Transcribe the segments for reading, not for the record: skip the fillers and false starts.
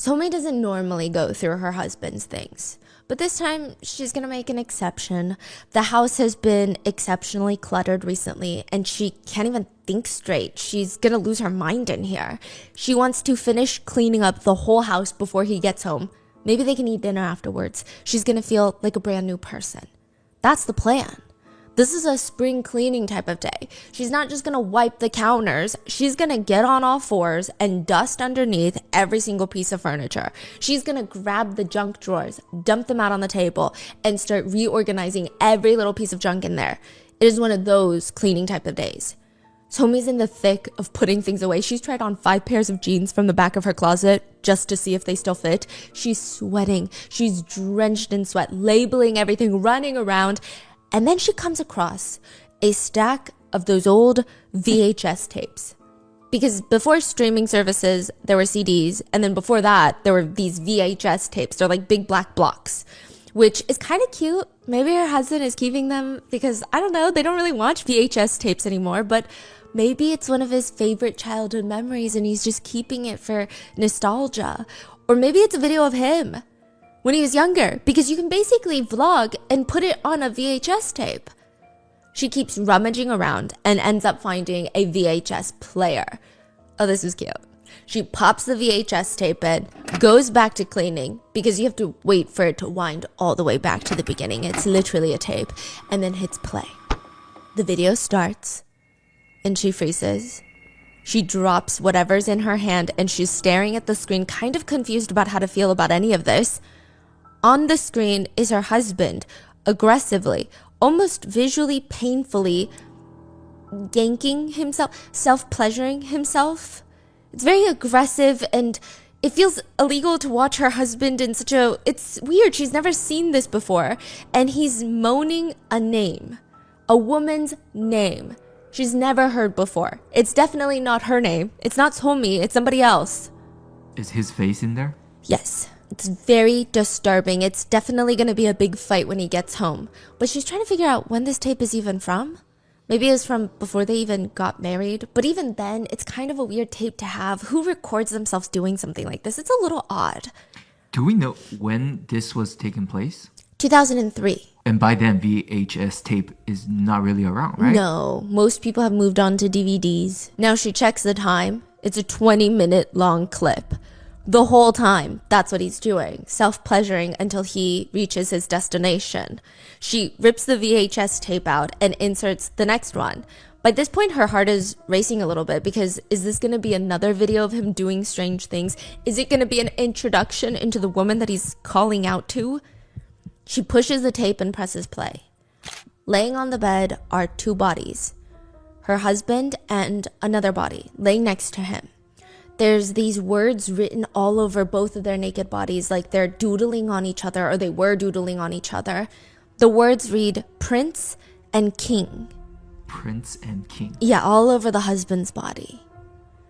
Somi doesn't normally go through her husband's things, but this time she's gonna make an exception. The house has been exceptionally cluttered recently, and she can't even think straight. She's gonna lose her mind in here. She wants to finish cleaning up the whole house before he gets home. Maybe they can eat dinner afterwards. She's gonna feel like a brand new person. That's the plan. This is a spring cleaning type of day. She's not just gonna wipe the counters. She's gonna get on all fours and dust underneath every single piece of furniture. She's gonna grab the junk drawers, dump them out on the table, and start reorganizing every little piece of junk in there. It is one of those cleaning type of days. Somi's in the thick of putting things away. She's tried on 5 pairs of jeans from the back of her closet just to see if they still fit. She's sweating. She's drenched in sweat, labeling everything, running around. And then she comes across a stack of those old VHS tapes. Because before streaming services, there were CDs. And then before that, there were these VHS tapes. They're like big black blocks, which is kind of cute. Maybe her husband is keeping them because, I don't know, they don't really watch VHS tapes anymore. But maybe it's one of his favorite childhood memories and he's just keeping it for nostalgia. Or maybe it's a video of him when he was younger, because you can basically vlog and put it on a VHS tape. She keeps rummaging around and ends up finding a VHS player. Oh, this is cute. She pops the VHS tape in, goes back to cleaning, because you have to wait for it to wind all the way back to the beginning. It's literally a tape, and then hits play. The video starts, and she freezes. She drops whatever's in her hand, and she's staring at the screen, kind of confused about how to feel about any of this. On the screen is her husband, aggressively, almost visually painfully yanking himself, self-pleasuring himself. It's very aggressive, and it feels illegal to watch her husband in such a... It's weird, she's never seen this before. And he's moaning a name, a woman's name she's never heard before. It's definitely not her name. It's not Somi, it's somebody else. Is his face in there? Yes. It's very disturbing. It's definitely going to be a big fight when he gets home. But she's trying to figure out when this tape is even from. Maybe it was from before they even got married. But even then, it's kind of a weird tape to have. Who records themselves doing something like this? It's a little odd. Do we know when this was taking place? 2003. And by then, VHS tape is not really around, right? No, most people have moved on to DVDs. Now she checks the time. It's a 20-minute long clip. The whole time, that's what he's doing, self-pleasuring until he reaches his destination. She rips the VHS tape out and inserts the next one. By this point, her heart is racing a little bit because is this going to be another video of him doing strange things? Is it going to be an introduction into the woman that he's calling out to? She pushes the tape and presses play. Laying on the bed are 2 bodies, her husband and another body laying next to him. There's these words written all over both of their naked bodies, like they're doodling on each other, or they were doodling on each other. The words read Prince and King. Prince and King. Yeah, all over the husband's body.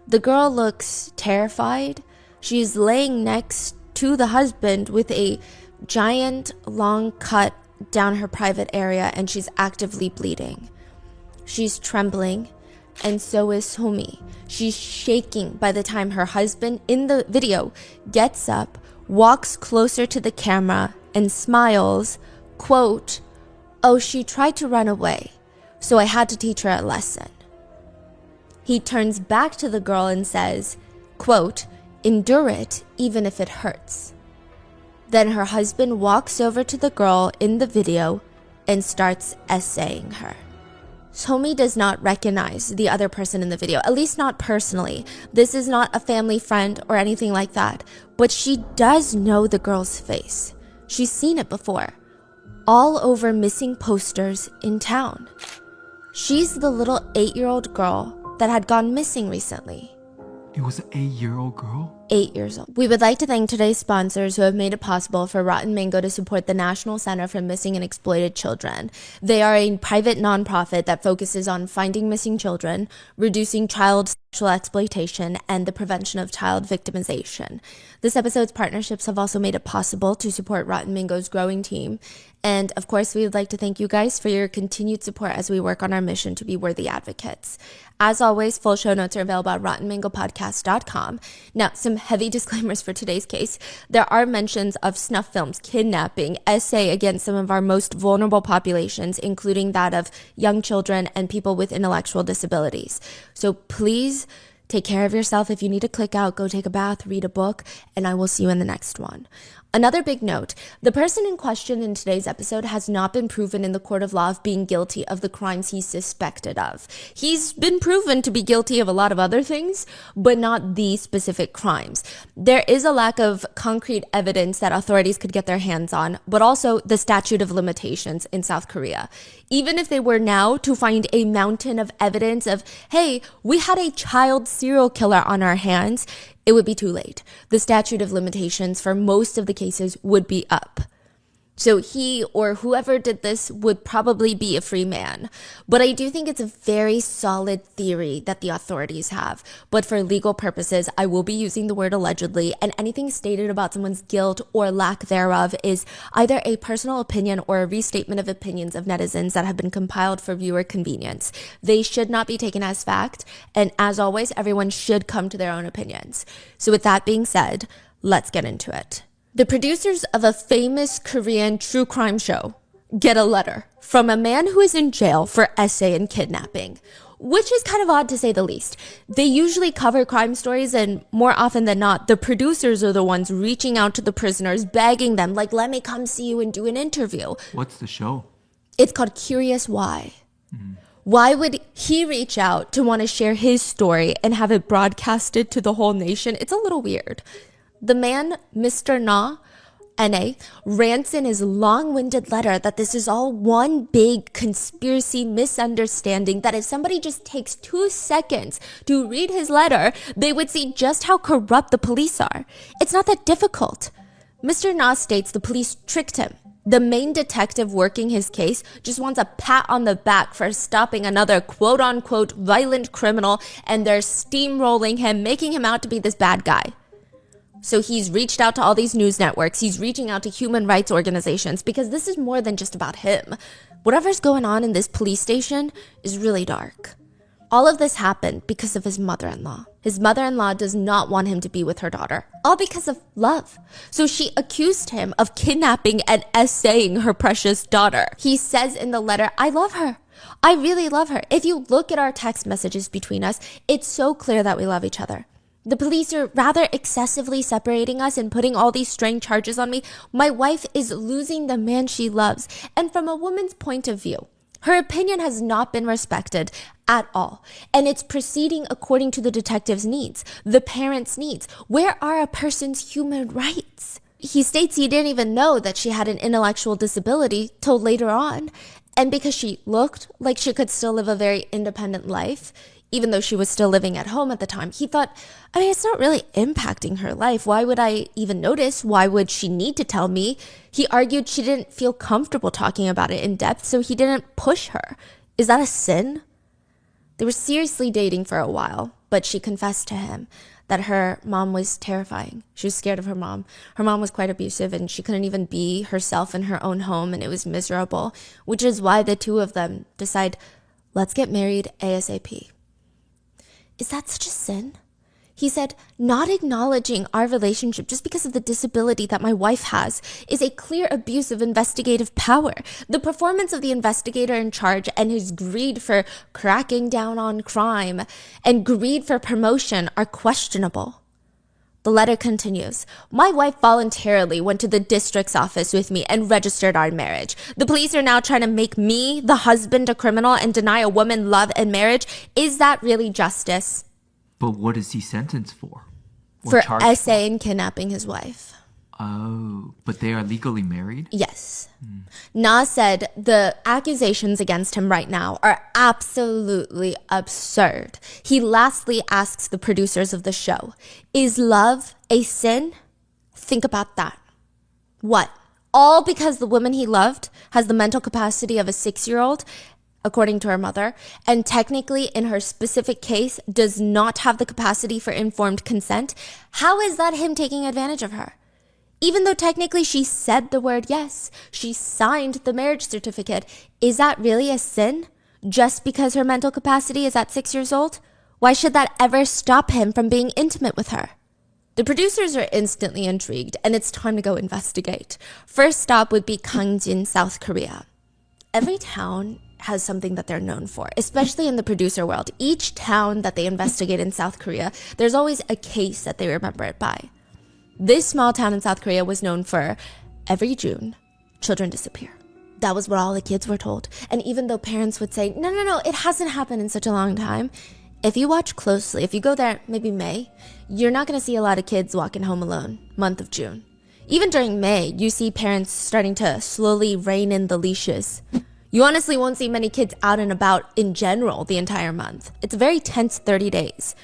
The girl looks terrified. She's laying next to the husband with a giant long cut down her private area, and she's actively bleeding. She's trembling. And so is Somi. She's shaking by the time her husband in the video gets up, walks closer to the camera, and smiles, quote, "Oh, she tried to run away, so I had to teach her a lesson." He turns back to the girl and says, quote, "Endure it even if it hurts." Then her husband walks over to the girl in the video and starts essaying her. Somi does not recognize the other person in the video, at least not personally. This is not a family friend or anything like that, but she does know the girl's face. She's seen it before, all over missing posters in town. She's the little 8-year-old girl that had gone missing recently. It was an 8-year-old girl? 8 years old. We would like to thank today's sponsors who have made it possible for Rotten Mango to support the National Center for Missing and Exploited Children. They are a private nonprofit that focuses on finding missing children, reducing child sexual exploitation, and the prevention of child victimization. This episode's partnerships have also made it possible to support Rotten Mango's growing team. And of course, we would like to thank you guys for your continued support as we work on our mission to be worthy advocates. As always, full show notes are available at RottenMangoPodcast.com. Now, some some heavy disclaimers for today's case. There are mentions of snuff films, kidnapping, essay against some of our most vulnerable populations, including that of young children and people with intellectual disabilities. So please take care of yourself. If you need to click out, go take a bath, read a book, and I will see you in the next one. Another big note, the person in question in today's episode has not been proven in the court of law of being guilty of the crimes he's suspected of. He's been proven to be guilty of a lot of other things, but not these specific crimes. There is a lack of concrete evidence that authorities could get their hands on, but also the statute of limitations in South Korea. Even if they were now to find a mountain of evidence of, hey, we had a child serial killer on our hands, it would be too late. The statute of limitations for most of the cases would be up. So he or whoever did this would probably be a free man. But I do think it's a very solid theory that the authorities have. But for legal purposes, I will be using the word allegedly, and anything stated about someone's guilt or lack thereof is either a personal opinion or a restatement of opinions of netizens that have been compiled for viewer convenience. They should not be taken as fact, and as always, everyone should come to their own opinions. So with that being said, let's get into it. The producers of a famous Korean true crime show get a letter from a man who is in jail for essay and kidnapping, which is kind of odd to say the least. They usually cover crime stories, and more often than not, the producers are the ones reaching out to the prisoners, begging them, like, let me come see you and do an interview. What's the show? It's called Curious Why. Why would he reach out to want to share his story and have it broadcasted to the whole nation? It's a little weird. The man, Mr. Na, N.A., rants in his long-winded letter that this is all one big conspiracy misunderstanding, that if somebody just takes 2 seconds to read his letter, they would see just how corrupt the police are. It's not that difficult. Mr. Na states the police tricked him. The main detective working his case just wants a pat on the back for stopping another quote-unquote violent criminal, and they're steamrolling him, making him out to be this bad guy. So he's reached out to all these news networks. He's reaching out to human rights organizations because this is more than just about him. Whatever's going on in this police station is really dark. All of this happened because of his mother-in-law. His mother-in-law does not want him to be with her daughter, all because of love. So she accused him of kidnapping and essaying her precious daughter. He says in the letter, I love her. I really love her. If you look at our text messages between us, it's so clear that we love each other. The police are rather excessively separating us and putting all these strange charges on me. My wife is losing the man she loves. And from a woman's point of view, her opinion has not been respected at all. And it's proceeding according to the detective's needs, the parents' needs. Where are a person's human rights? He states he didn't even know that she had an intellectual disability till later on. And because she looked like she could still live a very independent life, even though she was still living at home at the time, he thought, it's not really impacting her life. Why would I even notice? Why would she need to tell me? He argued she didn't feel comfortable talking about it in depth, so he didn't push her. Is that a sin? They were seriously dating for a while, but she confessed to him that her mom was terrifying. She was scared of her mom. Her mom was quite abusive, and she couldn't even be herself in her own home, and it was miserable, which is why the two of them decide, let's get married ASAP. Is that such a sin? He said, not acknowledging our relationship just because of the disability that my wife has is a clear abuse of investigative power. The performance of the investigator in charge and his greed for cracking down on crime and greed for promotion are questionable. The letter continues, my wife voluntarily went to the district's office with me and registered our marriage. The police are now trying to make me, the husband, a criminal and deny a woman love and marriage. Is that really justice? But what is he sentenced for? For essaying and kidnapping his wife. Oh, but they are legally married? Yes. Na said the accusations against him right now are absolutely absurd. He lastly asks the producers of the show, is love a sin? Think about that. What? All because the woman he loved has the mental capacity of a 6-year-old, according to her mother, and technically in her specific case does not have the capacity for informed consent? How is that him taking advantage of her? Even though technically she said the word yes, she signed the marriage certificate, is that really a sin? Just because her mental capacity is at 6 years old? Why should that ever stop him from being intimate with her? The producers are instantly intrigued, and it's time to go investigate. First stop would be Gangjin, South Korea. Every town has something that they're known for, especially in the producer world. Each town that they investigate in South Korea, there's always a case that they remember it by. This small town in South Korea was known for every June, children disappear. That was what all the kids were told. And even though parents would say, no, it hasn't happened in such a long time, if you watch closely, if you go there maybe May, you're not going to see a lot of kids walking home alone, month of June. Even during May, you see parents starting to slowly rein in the leashes. You honestly won't see many kids out and about in general the entire month. It's a very tense 30 days.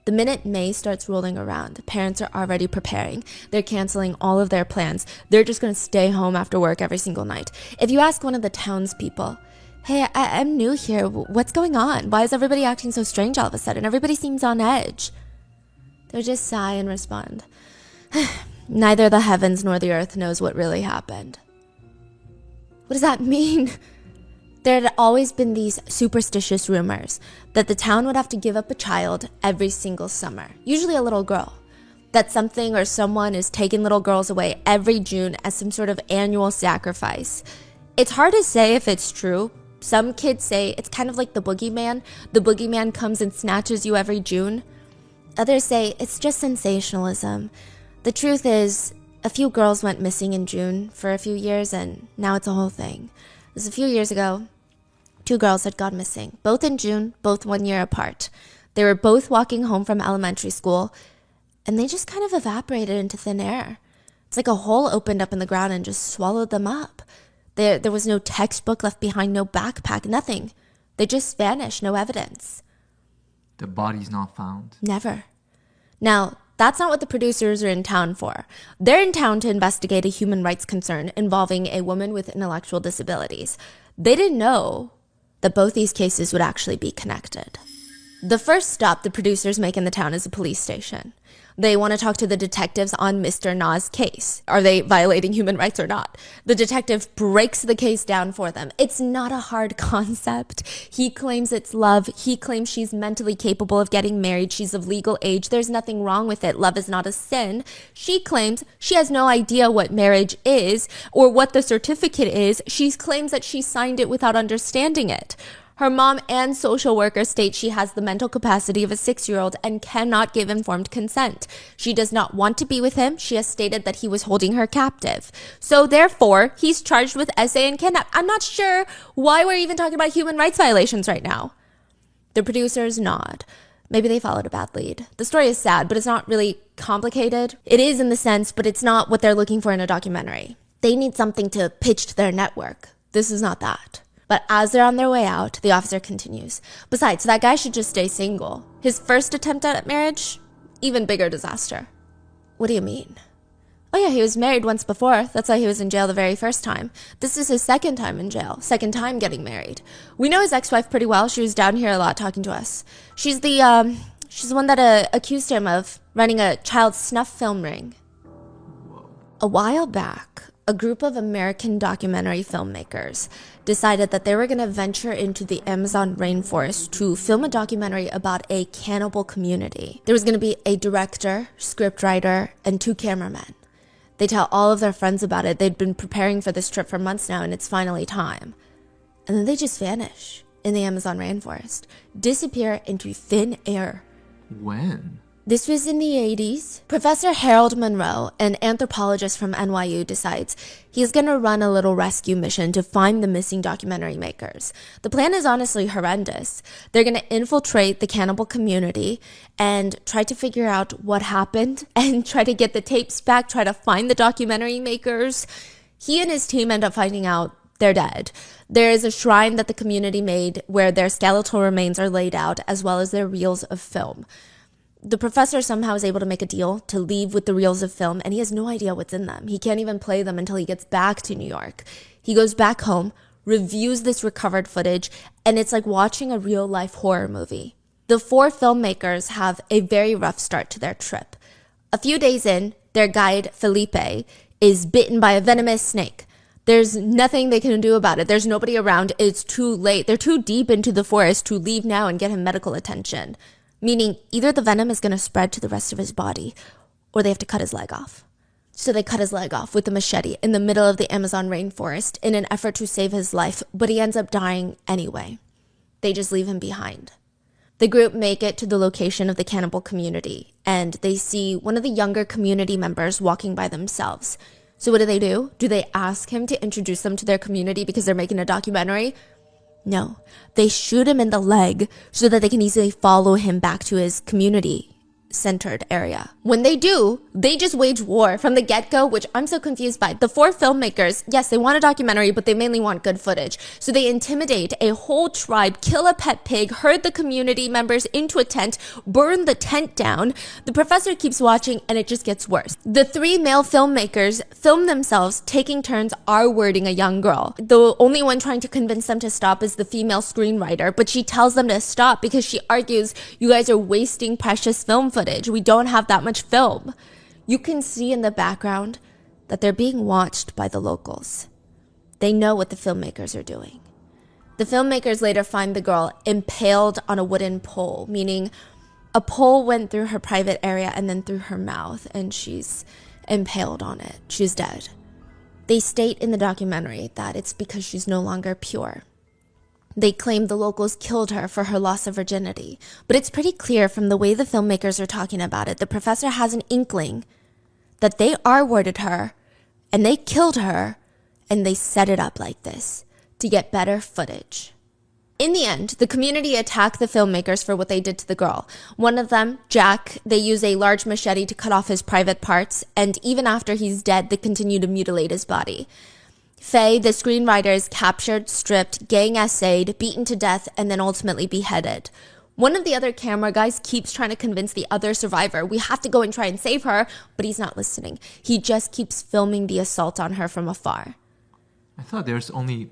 The minute May starts rolling around, parents are already preparing. They're canceling all of their plans. They're just going to stay home after work every single night. If you ask one of the townspeople, hey, I'm new here. What's going on? Why is everybody acting so strange all of a sudden? Everybody seems on edge. They'll just sigh and respond, neither the heavens nor the earth knows what really happened. What does that mean? There had always been these superstitious rumors that the town would have to give up a child every single summer, usually a little girl. That something or someone is taking little girls away every June as some sort of annual sacrifice. It's hard to say if it's true. Some kids say it's kind of like the boogeyman. The boogeyman comes and snatches you every June. Others say it's just sensationalism. The truth is, a few girls went missing in June for a few years, and now it's a whole thing. It was a few years ago. 2 girls had gone missing, both in June, both 1 year apart. They were both walking home from elementary school, and they just kind of evaporated into thin air. It's like a hole opened up in the ground and just swallowed them up. There was no textbook left behind, no backpack, nothing. They just vanished, no evidence. The body's not found. Never. Now, that's not what the producers are in town for. They're in town to investigate a human rights concern involving a woman with intellectual disabilities. They didn't know that both these cases would actually be connected. The first stop the producers make in the town is a police station. They want to talk to the detectives on Mr. Na's case. Are they violating human rights or not? The detective breaks the case down for them. It's not a hard concept. He claims it's love. He claims she's mentally capable of getting married. She's of legal age. There's nothing wrong with it. Love is not a sin. She claims she has no idea what marriage is or what the certificate is. She claims that she signed it without understanding it. Her mom and social worker state she has the mental capacity of a 6-year-old and cannot give informed consent. She does not want to be with him. She has stated that he was holding her captive. So therefore, he's charged with SA and kidnap. I'm not sure why we're even talking about human rights violations right now. The producers nod. Maybe they followed a bad lead. The story is sad, but it's not really complicated. It is in the sense, but it's not what they're looking for in a documentary. They need something to pitch to their network. This is not that. But as they're on their way out, the officer continues. Besides, that guy should just stay single. His first attempt at marriage, even bigger disaster. What do you mean? Oh yeah, he was married once before. That's why he was in jail the very first time. This is his second time in jail, second time getting married. We know his ex-wife pretty well. She was down here a lot talking to us. She's the one that accused him of running a child snuff film ring. Whoa. A while back, a group of American documentary filmmakers decided that they were going to venture into the Amazon rainforest to film a documentary about a cannibal community. There was going to be a director, scriptwriter, and 2 cameramen. They tell all of their friends about it. They'd been preparing for this trip for months now, and it's finally time. And then they just vanish in the Amazon rainforest, disappear into thin air. When? This was in the 80s. Professor Harold Monroe, an anthropologist from NYU, decides he's going to run a little rescue mission to find the missing documentary makers. The plan is honestly horrendous. They're going to infiltrate the cannibal community and try to figure out what happened and try to get the tapes back, try to find the documentary makers. He and his team end up finding out they're dead. There is a shrine that the community made where their skeletal remains are laid out, as well as their reels of film. The professor somehow is able to make a deal to leave with the reels of film, and he has no idea what's in them. He can't even play them until he gets back to New York. He goes back home, reviews this recovered footage, and it's like watching a real-life horror movie. The 4 filmmakers have a very rough start to their trip. A few days in, their guide, Felipe, is bitten by a venomous snake. There's nothing they can do about it. There's nobody around. It's too late. They're too deep into the forest to leave now and get him medical attention. Meaning either the venom is going to spread to the rest of his body or they have to cut his leg off. So they cut his leg off with a machete in the middle of the Amazon rainforest in an effort to save his life, but he ends up dying anyway. They just leave him behind. The group make it to the location of the cannibal community, and they see one of the younger community members walking by themselves. So what do? Do they ask him to introduce them to their community because they're making a documentary? No, they shoot him in the leg so that they can easily follow him back to his community-centered area. When they do, they just wage war from the get-go, which I'm so confused by. The 4 filmmakers, yes, they want a documentary, but they mainly want good footage. So they intimidate a whole tribe, kill a pet pig, herd the community members into a tent, burn the tent down. The professor keeps watching, and it just gets worse. The 3 male filmmakers film themselves taking turns R-wording a young girl. The only one trying to convince them to stop is the female screenwriter, but she tells them to stop because she argues, you guys are wasting precious film footage. We don't have that much film. You can see in the background that they're being watched by the locals. They know what the filmmakers are doing. The filmmakers later find the girl impaled on a wooden pole, meaning a pole went through her private area and then through her mouth, and she's impaled on it. She's dead. They state in the documentary that it's because she's no longer pure. They claim the locals killed her for her loss of virginity, but it's pretty clear from the way the filmmakers are talking about it, the professor has an inkling that they R-worded her, and they killed her, and they set it up like this to get better footage. In the end, the community attacked the filmmakers for what they did to the girl. One of them, Jack, they use a large machete to cut off his private parts, and even after he's dead, they continue to mutilate his body. Faye, the screenwriter, is captured, stripped, gang essayed, beaten to death, and then ultimately beheaded. One of the other camera guys keeps trying to convince the other survivor, we have to go and try and save her, but he's not listening. He just keeps filming the assault on her from afar. I thought there's only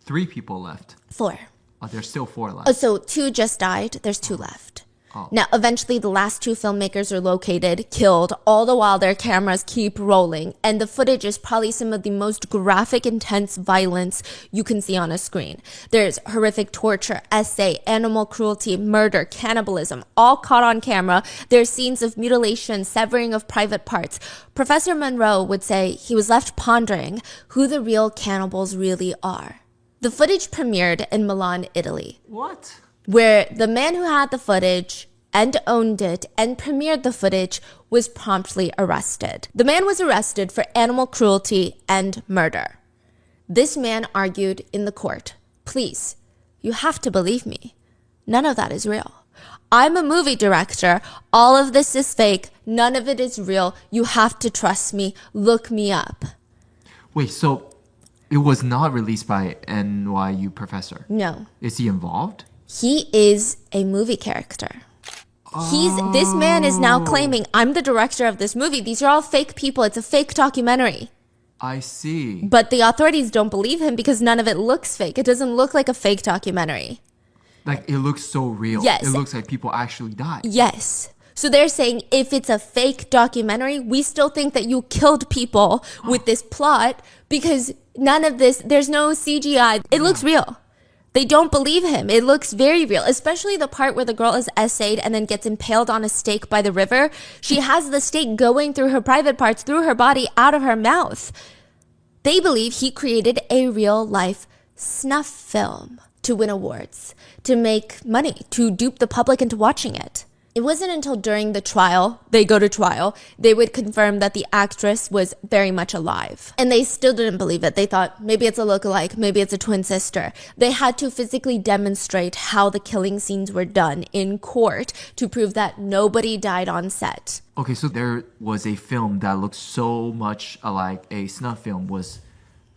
3 people left. 4. Oh, there's still 4 left. Oh, so 2 just died. There's 2 left. Oh. Now, eventually, the last 2 filmmakers are located, killed, all the while their cameras keep rolling. And the footage is probably some of the most graphic, intense violence you can see on a screen. There's horrific torture, essay, animal cruelty, murder, cannibalism, all caught on camera. There's scenes of mutilation, severing of private parts. Professor Monroe would say he was left pondering who the real cannibals really are. The footage premiered in Milan, Italy. What? Where the man who had the footage and owned it and premiered the footage was promptly arrested. The man was arrested for animal cruelty and murder. This man argued in the court, please, you have to believe me. None of that is real. I'm a movie director. All of this is fake. None of it is real. You have to trust me. Look me up. Wait, so it was not released by NYU professor? No. Is he involved? He is a movie character. This man is now claiming, I'm the director of this movie. These are all fake people. It's a fake documentary. I see. But the authorities don't believe him because none of it looks fake. It doesn't look like a fake documentary. Like, it looks so real. Yes. It looks like people actually died. Yes. So they're saying if it's a fake documentary, we still think that you killed people with this plot because none of this, there's no CGI. It looks real. They don't believe him. It looks very real, especially the part where the girl is essayed and then gets impaled on a stake by the river. She has the stake going through her private parts, through her body, out of her mouth. They believe he created a real-life snuff film to win awards, to make money, to dupe the public into watching it. It wasn't until during the trial, they would confirm that the actress was very much alive. And they still didn't believe it. They thought, maybe it's a lookalike, maybe it's a twin sister. They had to physically demonstrate how the killing scenes were done in court to prove that nobody died on set. Okay, so there was a film that looked so much like a snuff film was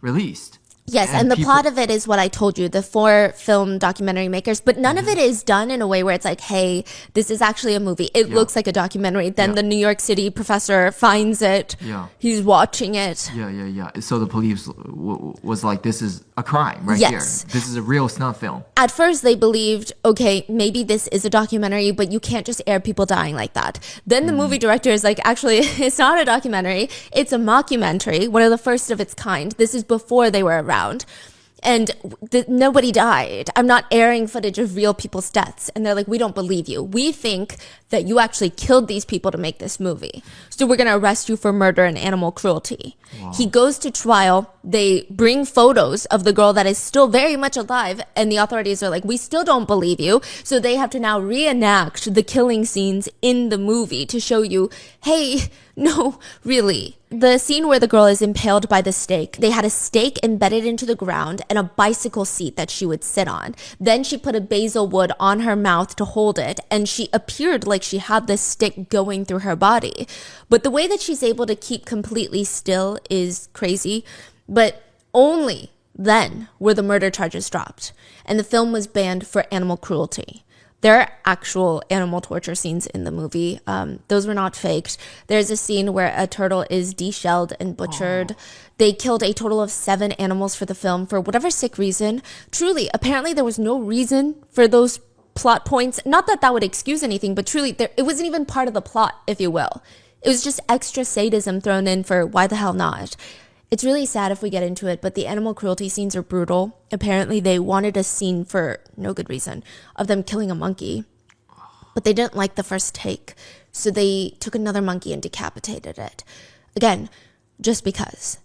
released. Yes, and the plot of it is what I told you, the 4 film documentary makers, but none of it is done in a way where it's like, hey, this is actually a movie. It looks like a documentary. Then the New York City professor finds it. Yeah. He's watching it. Yeah. So the police was like, this is a crime right Yes. here. This is a real snuff film. At first, they believed, okay, maybe this is a documentary, but you can't just air people dying like that. Then the movie director is like, actually, it's not a documentary. It's a mockumentary, one of the first of its kind. This is before they were around. and nobody died. I'm not airing footage of real people's deaths. And they're like, we don't believe you. We think that you actually killed these people to make this movie. So we're going to arrest you for murder and animal cruelty. Wow. He goes to trial. They bring photos of the girl that is still very much alive. And the authorities are like, we still don't believe you. So they have to now reenact the killing scenes in the movie to show you, hey, no, really. The scene where the girl is impaled by the stake, they had a stake embedded into the ground and a bicycle seat that she would sit on. Then she put a basil wood on her mouth to hold it, and she appeared like she had this stick going through her body. But the way that she's able to keep completely still is crazy. But only then were the murder charges dropped, and the film was banned for animal cruelty. There are actual animal torture scenes in the movie. Those were not faked. There's a scene where a turtle is deshelled and butchered. Oh. They killed a total of 7 animals for the film for whatever sick reason. Truly, apparently there was no reason for those plot points. Not that that would excuse anything, but truly, it wasn't even part of the plot, if you will. It was just extra sadism thrown in for why the hell not. It's really sad if we get into it, but the animal cruelty scenes are brutal. Apparently, they wanted a scene for no good reason of them killing a monkey, but they didn't like the first take, so they took another monkey and decapitated it. Again, just because.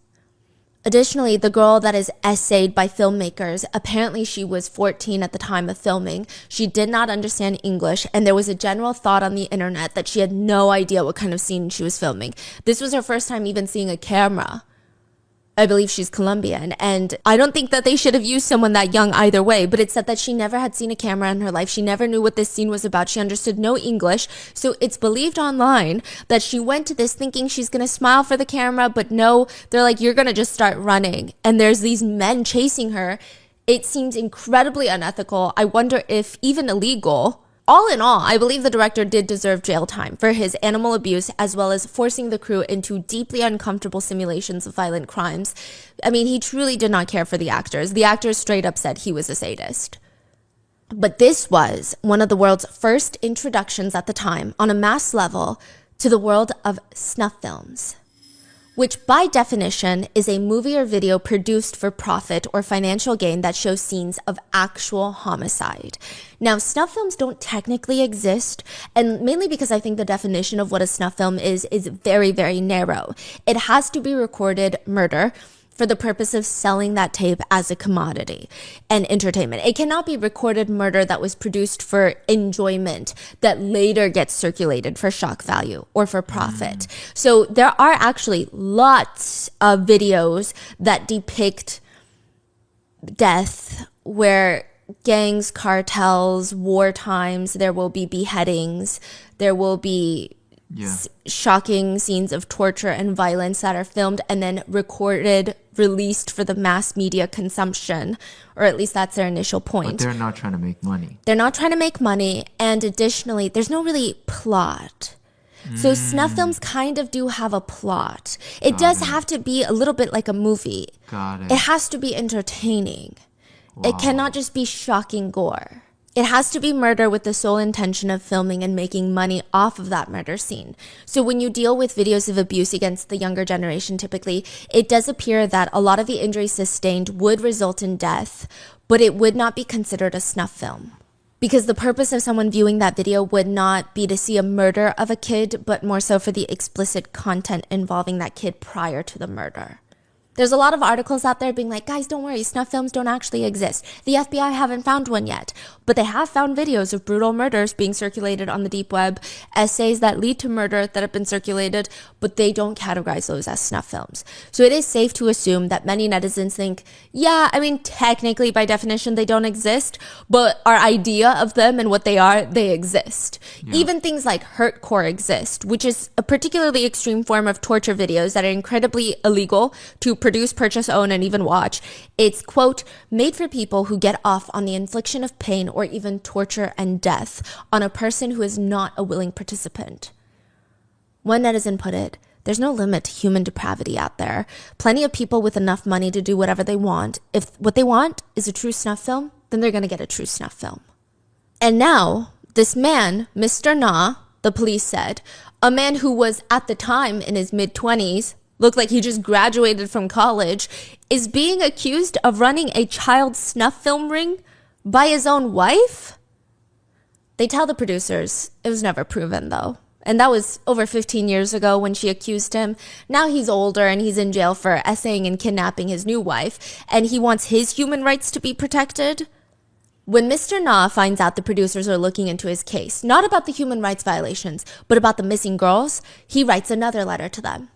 Additionally, the girl that is essayed by filmmakers, apparently she was 14 at the time of filming. She did not understand English, and there was a general thought on the internet that she had no idea what kind of scene she was filming. This was her first time even seeing a camera. I believe she's Colombian, and I don't think that they should have used someone that young either way, but it said that she never had seen a camera in her life. She never knew what this scene was about. She understood no English, so it's believed online that she went to this thinking she's going to smile for the camera, but no, they're like, you're going to just start running, and there's these men chasing her. It seems incredibly unethical. I wonder if even illegal. All in all, I believe the director did deserve jail time for his animal abuse as well as forcing the crew into deeply uncomfortable simulations of violent crimes. I mean, he truly did not care for the actors. The actors straight up said he was a sadist. But this was one of the world's first introductions at the time on a mass level to the world of snuff films, which by definition is a movie or video produced for profit or financial gain that shows scenes of actual homicide. Now, snuff films don't technically exist, and mainly because I think the definition of what a snuff film is very, very narrow. It has to be recorded murder for the purpose of selling that tape as a commodity and entertainment. It cannot be recorded murder that was produced for enjoyment that later gets circulated for shock value or for profit. So there are actually lots of videos that depict death where gangs, cartels, war times, there will be beheadings, there will be shocking scenes of torture and violence that are filmed and then recorded, released for the mass media consumption, or at least that's their initial point. But they're not trying to make money. They're not trying to make money, and additionally, there's no really plot. So snuff films kind of do have a plot. It does have to be a little bit like a movie. Got it. It has to be entertaining. Wow. It cannot just be shocking gore. It has to be murder with the sole intention of filming and making money off of that murder scene. So when you deal with videos of abuse against the younger generation, typically, it does appear that a lot of the injuries sustained would result in death, but it would not be considered a snuff film. Because the purpose of someone viewing that video would not be to see a murder of a kid, but more so for the explicit content involving that kid prior to the murder. There's a lot of articles out there being like, guys, don't worry, snuff films don't actually exist. The FBI haven't found one yet, but they have found videos of brutal murders being circulated on the deep web, essays that lead to murder that have been circulated, but they don't categorize those as snuff films. So it is safe to assume that many netizens think, yeah, I mean, technically by definition, they don't exist, but our idea of them and what they are, they exist. Yeah. Even things like hurtcore exist, which is a particularly extreme form of torture videos that are incredibly illegal to produce, purchase, own, and even watch. It's, quote, made for people who get off on the infliction of pain or even torture and death on a person who is not a willing participant. One netizen put it, there's no limit to human depravity out there. Plenty of people with enough money to do whatever they want. If what they want is a true snuff film, then they're going to get a true snuff film. And now, this man, Mr. Na, the police said, a man who was at the time in his mid-20s, looked like he just graduated from college, is being accused of running a child snuff film ring by his own wife? They tell the producers it was never proven, though. And that was over 15 years ago when she accused him. Now he's older and he's in jail for essaying and kidnapping his new wife, and he wants his human rights to be protected. When Mr. Na finds out the producers are looking into his case, not about the human rights violations, but about the missing girls, he writes another letter to them.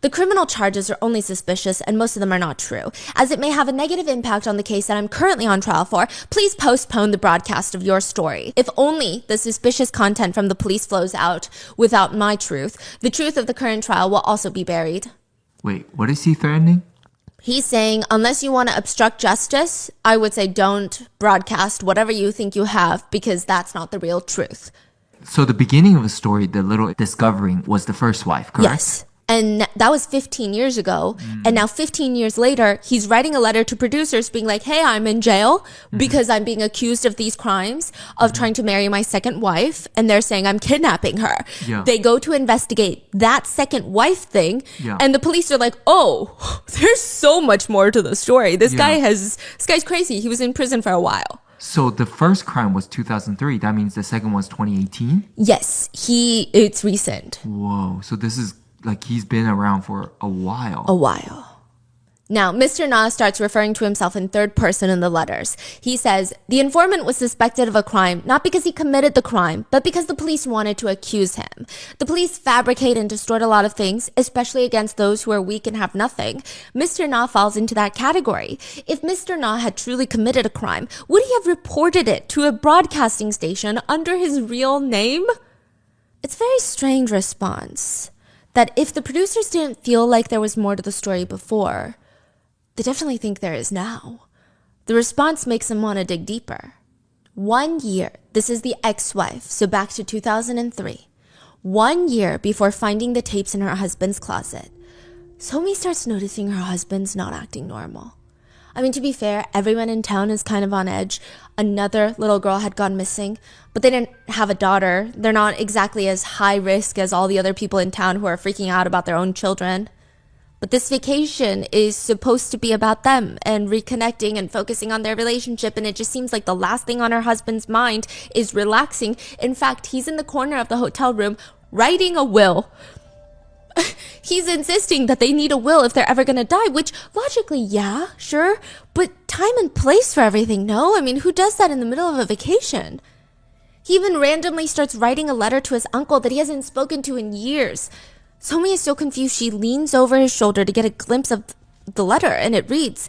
The criminal charges are only suspicious, and most of them are not true. As it may have a negative impact on the case that I'm currently on trial for, please postpone the broadcast of your story. If only the suspicious content from the police flows out without my truth, the truth of the current trial will also be buried. Wait, what is he threatening? He's saying, unless you want to obstruct justice, I would say don't broadcast whatever you think you have, because that's not the real truth. So the beginning of the story, the little discovering, was the first wife, correct? Yes. And that was 15 years ago. And now 15 years later, he's writing a letter to producers being like, hey, I'm in jail because I'm being accused of these crimes of trying to marry my second wife. And they're saying I'm kidnapping her. Yeah. They go to investigate that second wife thing. Yeah. And the police are like, oh, there's so much more to the story. This guy's crazy. He was in prison for a while. So the first crime was 2003. That means the second was 2018? Yes, it's recent. Whoa. So this is like he's been around for a while. A while. Now, Mr. Na starts referring to himself in third person in the letters. He says, the informant was suspected of a crime, not because he committed the crime, but because the police wanted to accuse him. The police fabricate and distort a lot of things, especially against those who are weak and have nothing. Mr. Na falls into that category. If Mr. Na had truly committed a crime, would he have reported it to a broadcasting station under his real name? It's a very strange response. That if the producers didn't feel like there was more to the story before, they definitely think there is now. The response makes them want to dig deeper. 1 year, this is the ex-wife, so back to 2003. 1 year before finding the tapes in her husband's closet, Somi starts noticing her husband's not acting normal. I mean, to be fair, everyone in town is kind of on edge. Another little girl had gone missing, but they didn't have a daughter. They're not exactly as high risk as all the other people in town who are freaking out about their own children. But this vacation is supposed to be about them and reconnecting and focusing on their relationship, and it just seems like the last thing on her husband's mind is relaxing. In fact, he's in the corner of the hotel room writing a will. He's insisting that they need a will if they're ever going to die, which logically, yeah, sure. But time and place for everything, no? I mean, who does that in the middle of a vacation? He even randomly starts writing a letter to his uncle that he hasn't spoken to in years. Somi is so confused, she leans over his shoulder to get a glimpse of the letter, and it reads,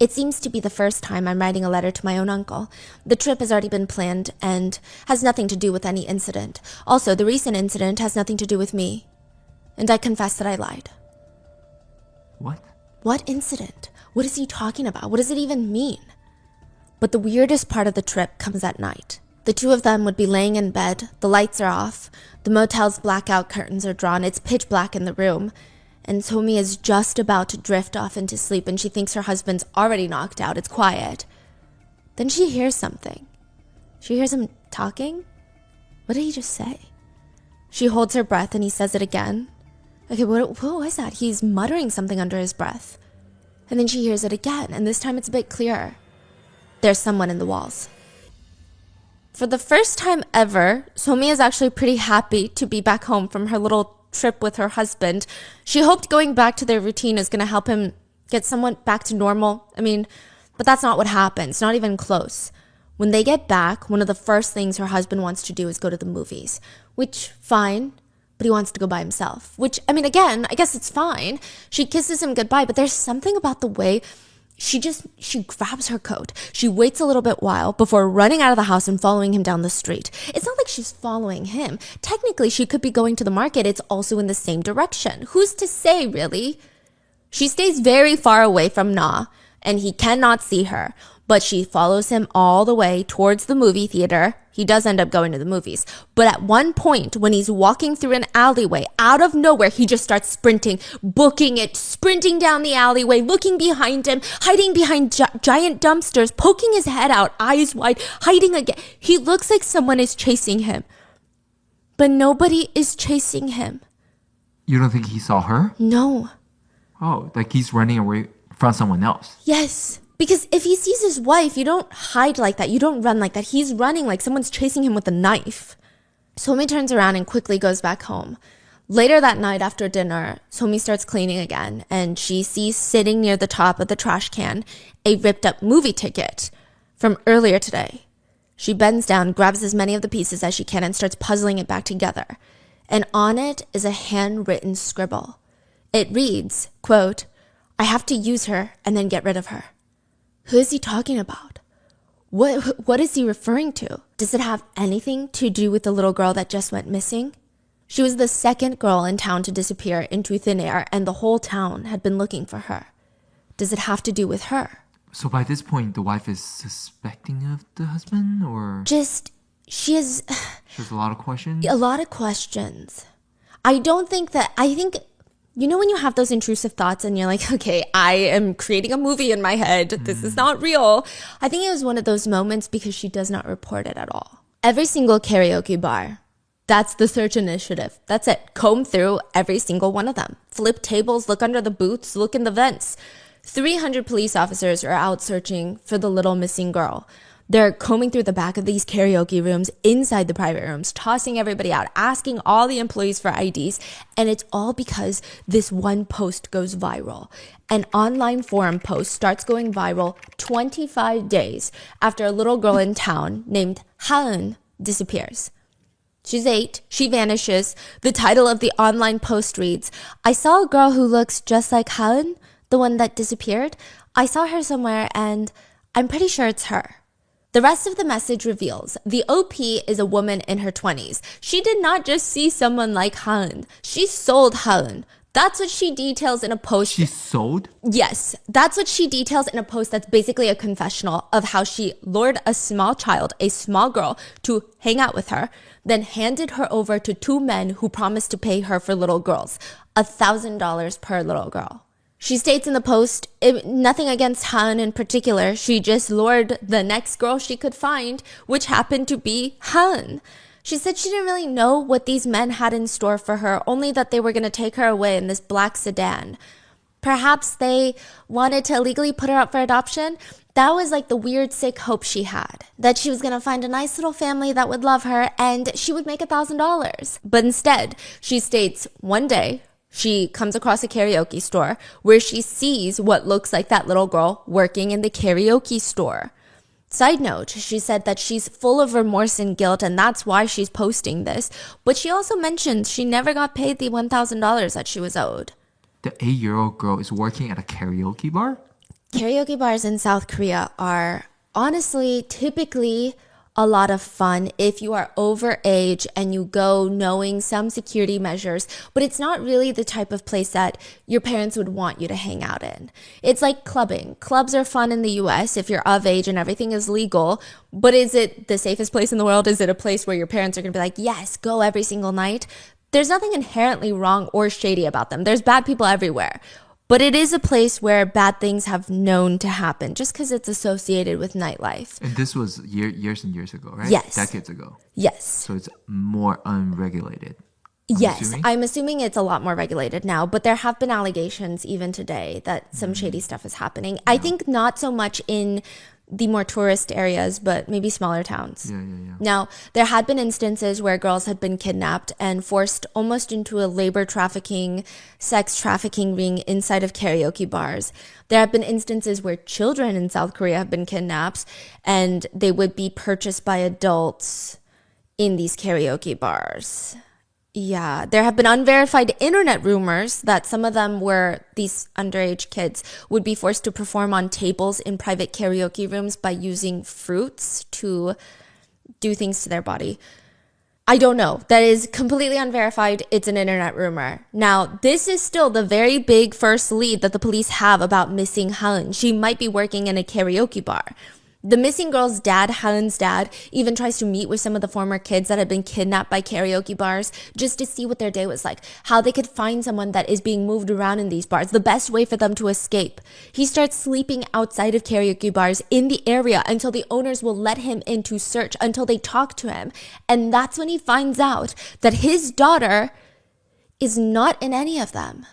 it seems to be the first time I'm writing a letter to my own uncle. The trip has already been planned and has nothing to do with any incident. Also, the recent incident has nothing to do with me. And I confess that I lied. What? What incident? What is he talking about? What does it even mean? But the weirdest part of the trip comes at night. The two of them would be laying in bed, the lights are off, the motel's blackout curtains are drawn, it's pitch black in the room, and Somi is just about to drift off into sleep and she thinks her husband's already knocked out, it's quiet. Then she hears something. She hears him talking? What did he just say? She holds her breath and he says it again. Okay, what was that? He's muttering something under his breath. And then she hears it again, and this time it's a bit clearer. There's someone in the walls. For the first time ever, Somi is actually pretty happy to be back home from her little trip with her husband. She hoped going back to their routine is going to help him get somewhat back to normal. I mean, but that's not what happens, not even close. When they get back, one of the first things her husband wants to do is go to the movies, which, fine, but he wants to go by himself, which, I mean, again, I guess it's fine. She kisses him goodbye, but there's something about the way she grabs her coat. She waits a little bit while before running out of the house and following him down the street. It's not like she's following him. Technically, she could be going to the market. It's also in the same direction. Who's to say, really? She stays very far away from Na, and he cannot see her. But she follows him all the way towards the movie theater. He does end up going to the movies. But at one point, when he's walking through an alleyway, out of nowhere, he just starts sprinting, booking it, sprinting down the alleyway, looking behind him, hiding behind giant dumpsters, poking his head out, eyes wide, hiding again. He looks like someone is chasing him. But nobody is chasing him. You don't think he saw her? No. Oh, like he's running away from someone else. Yes. Because if he sees his wife, you don't hide like that. You don't run like that. He's running like someone's chasing him with a knife. Somi turns around and quickly goes back home. Later that night after dinner, Somi starts cleaning again, and she sees sitting near the top of the trash can a ripped up movie ticket from earlier today. She bends down, grabs as many of the pieces as she can, and starts puzzling it back together. And on it is a handwritten scribble. It reads, quote, "I have to use her and then get rid of her." Who is he talking about? What is he referring to? Does it have anything to do with the little girl that just went missing? She was the second girl in town to disappear into thin air, and the whole town had been looking for her. Does it have to do with her? So by this point, the wife is suspecting of the husband, or She has a lot of questions? a lot of questions. I think, you know when you have those intrusive thoughts and you're like, okay, I am creating a movie in my head. This is not real. I think it was one of those moments because she does not report it at all. Every single karaoke bar, that's the search initiative. That's it. Comb through every single one of them. Flip tables, look under the booths, look in the vents. 300 police officers are out searching for the little missing girl. They're combing through the back of these karaoke rooms, inside the private rooms, tossing everybody out, asking all the employees for IDs. And it's all because this one post goes viral. An online forum post starts going viral 25 days after a little girl in town named Haeun disappears. She's 8. She vanishes. The title of the online post reads, "I saw a girl who looks just like Haeun, the one that disappeared. I saw her somewhere and I'm pretty sure it's her." The rest of the message reveals the OP is a woman in her 20s. She did not just see someone like Haeun. She sold Haeun. That's what she details in a post. She sold? Yes, that's what she details in a post that's basically a confessional of how she lured a small child, a small girl, to hang out with her, then handed her over to 2 men who promised to pay her for little girls, $1,000 per little girl. She states in the post, nothing against Han in particular. She just lured the next girl she could find, which happened to be Han. She said she didn't really know what these men had in store for her, only that they were going to take her away in this black sedan. Perhaps they wanted to illegally put her up for adoption. That was like the weird, sick hope she had, that she was going to find a nice little family that would love her and she would make $1,000. But instead, she states one day, she comes across a karaoke store where she sees what looks like that little girl working in the karaoke store. Side note, she said that she's full of remorse and guilt and that's why she's posting this. But she also mentions she never got paid the $1,000 that she was owed. The 8-year-old girl is working at a karaoke bar? Karaoke bars in South Korea are honestly typically a lot of fun if you are over age and you go knowing some security measures, but it's not really the type of place that your parents would want you to hang out in. It's like clubbing. Clubs are fun in the US if you're of age and everything is legal, but is it the safest place in the world? Is it a place where your parents are going to be like, yes, go every single night? There's nothing inherently wrong or shady about them. There's bad people everywhere. But it is a place where bad things have known to happen just because it's associated with nightlife. And this was years and years ago, right? Yes. Decades ago. Yes. So it's more unregulated. Yes, I'm assuming it's a lot more regulated now, but there have been allegations even today that some shady stuff is happening. I think not so much in the more tourist areas, but maybe smaller towns. Yeah. Now, there had been instances where girls had been kidnapped and forced almost into a labor trafficking, sex trafficking ring inside of karaoke bars. There have been instances where children in South Korea have been kidnapped and they would be purchased by adults in these karaoke bars. Yeah, there have been unverified internet rumors that some of them were these underage kids would be forced to perform on tables in private karaoke rooms by using fruits to do things to their body. I don't know. That is completely unverified. It's an internet rumor. Now, this is still the very big first lead that the police have about missing Haeun. She might be working in a karaoke bar. The missing girl's dad, Haeun's dad, even tries to meet with some of the former kids that had been kidnapped by karaoke bars just to see what their day was like, how they could find someone that is being moved around in these bars, the best way for them to escape. He starts sleeping outside of karaoke bars in the area until the owners will let him in to search, until they talk to him. And that's when he finds out that his daughter is not in any of them.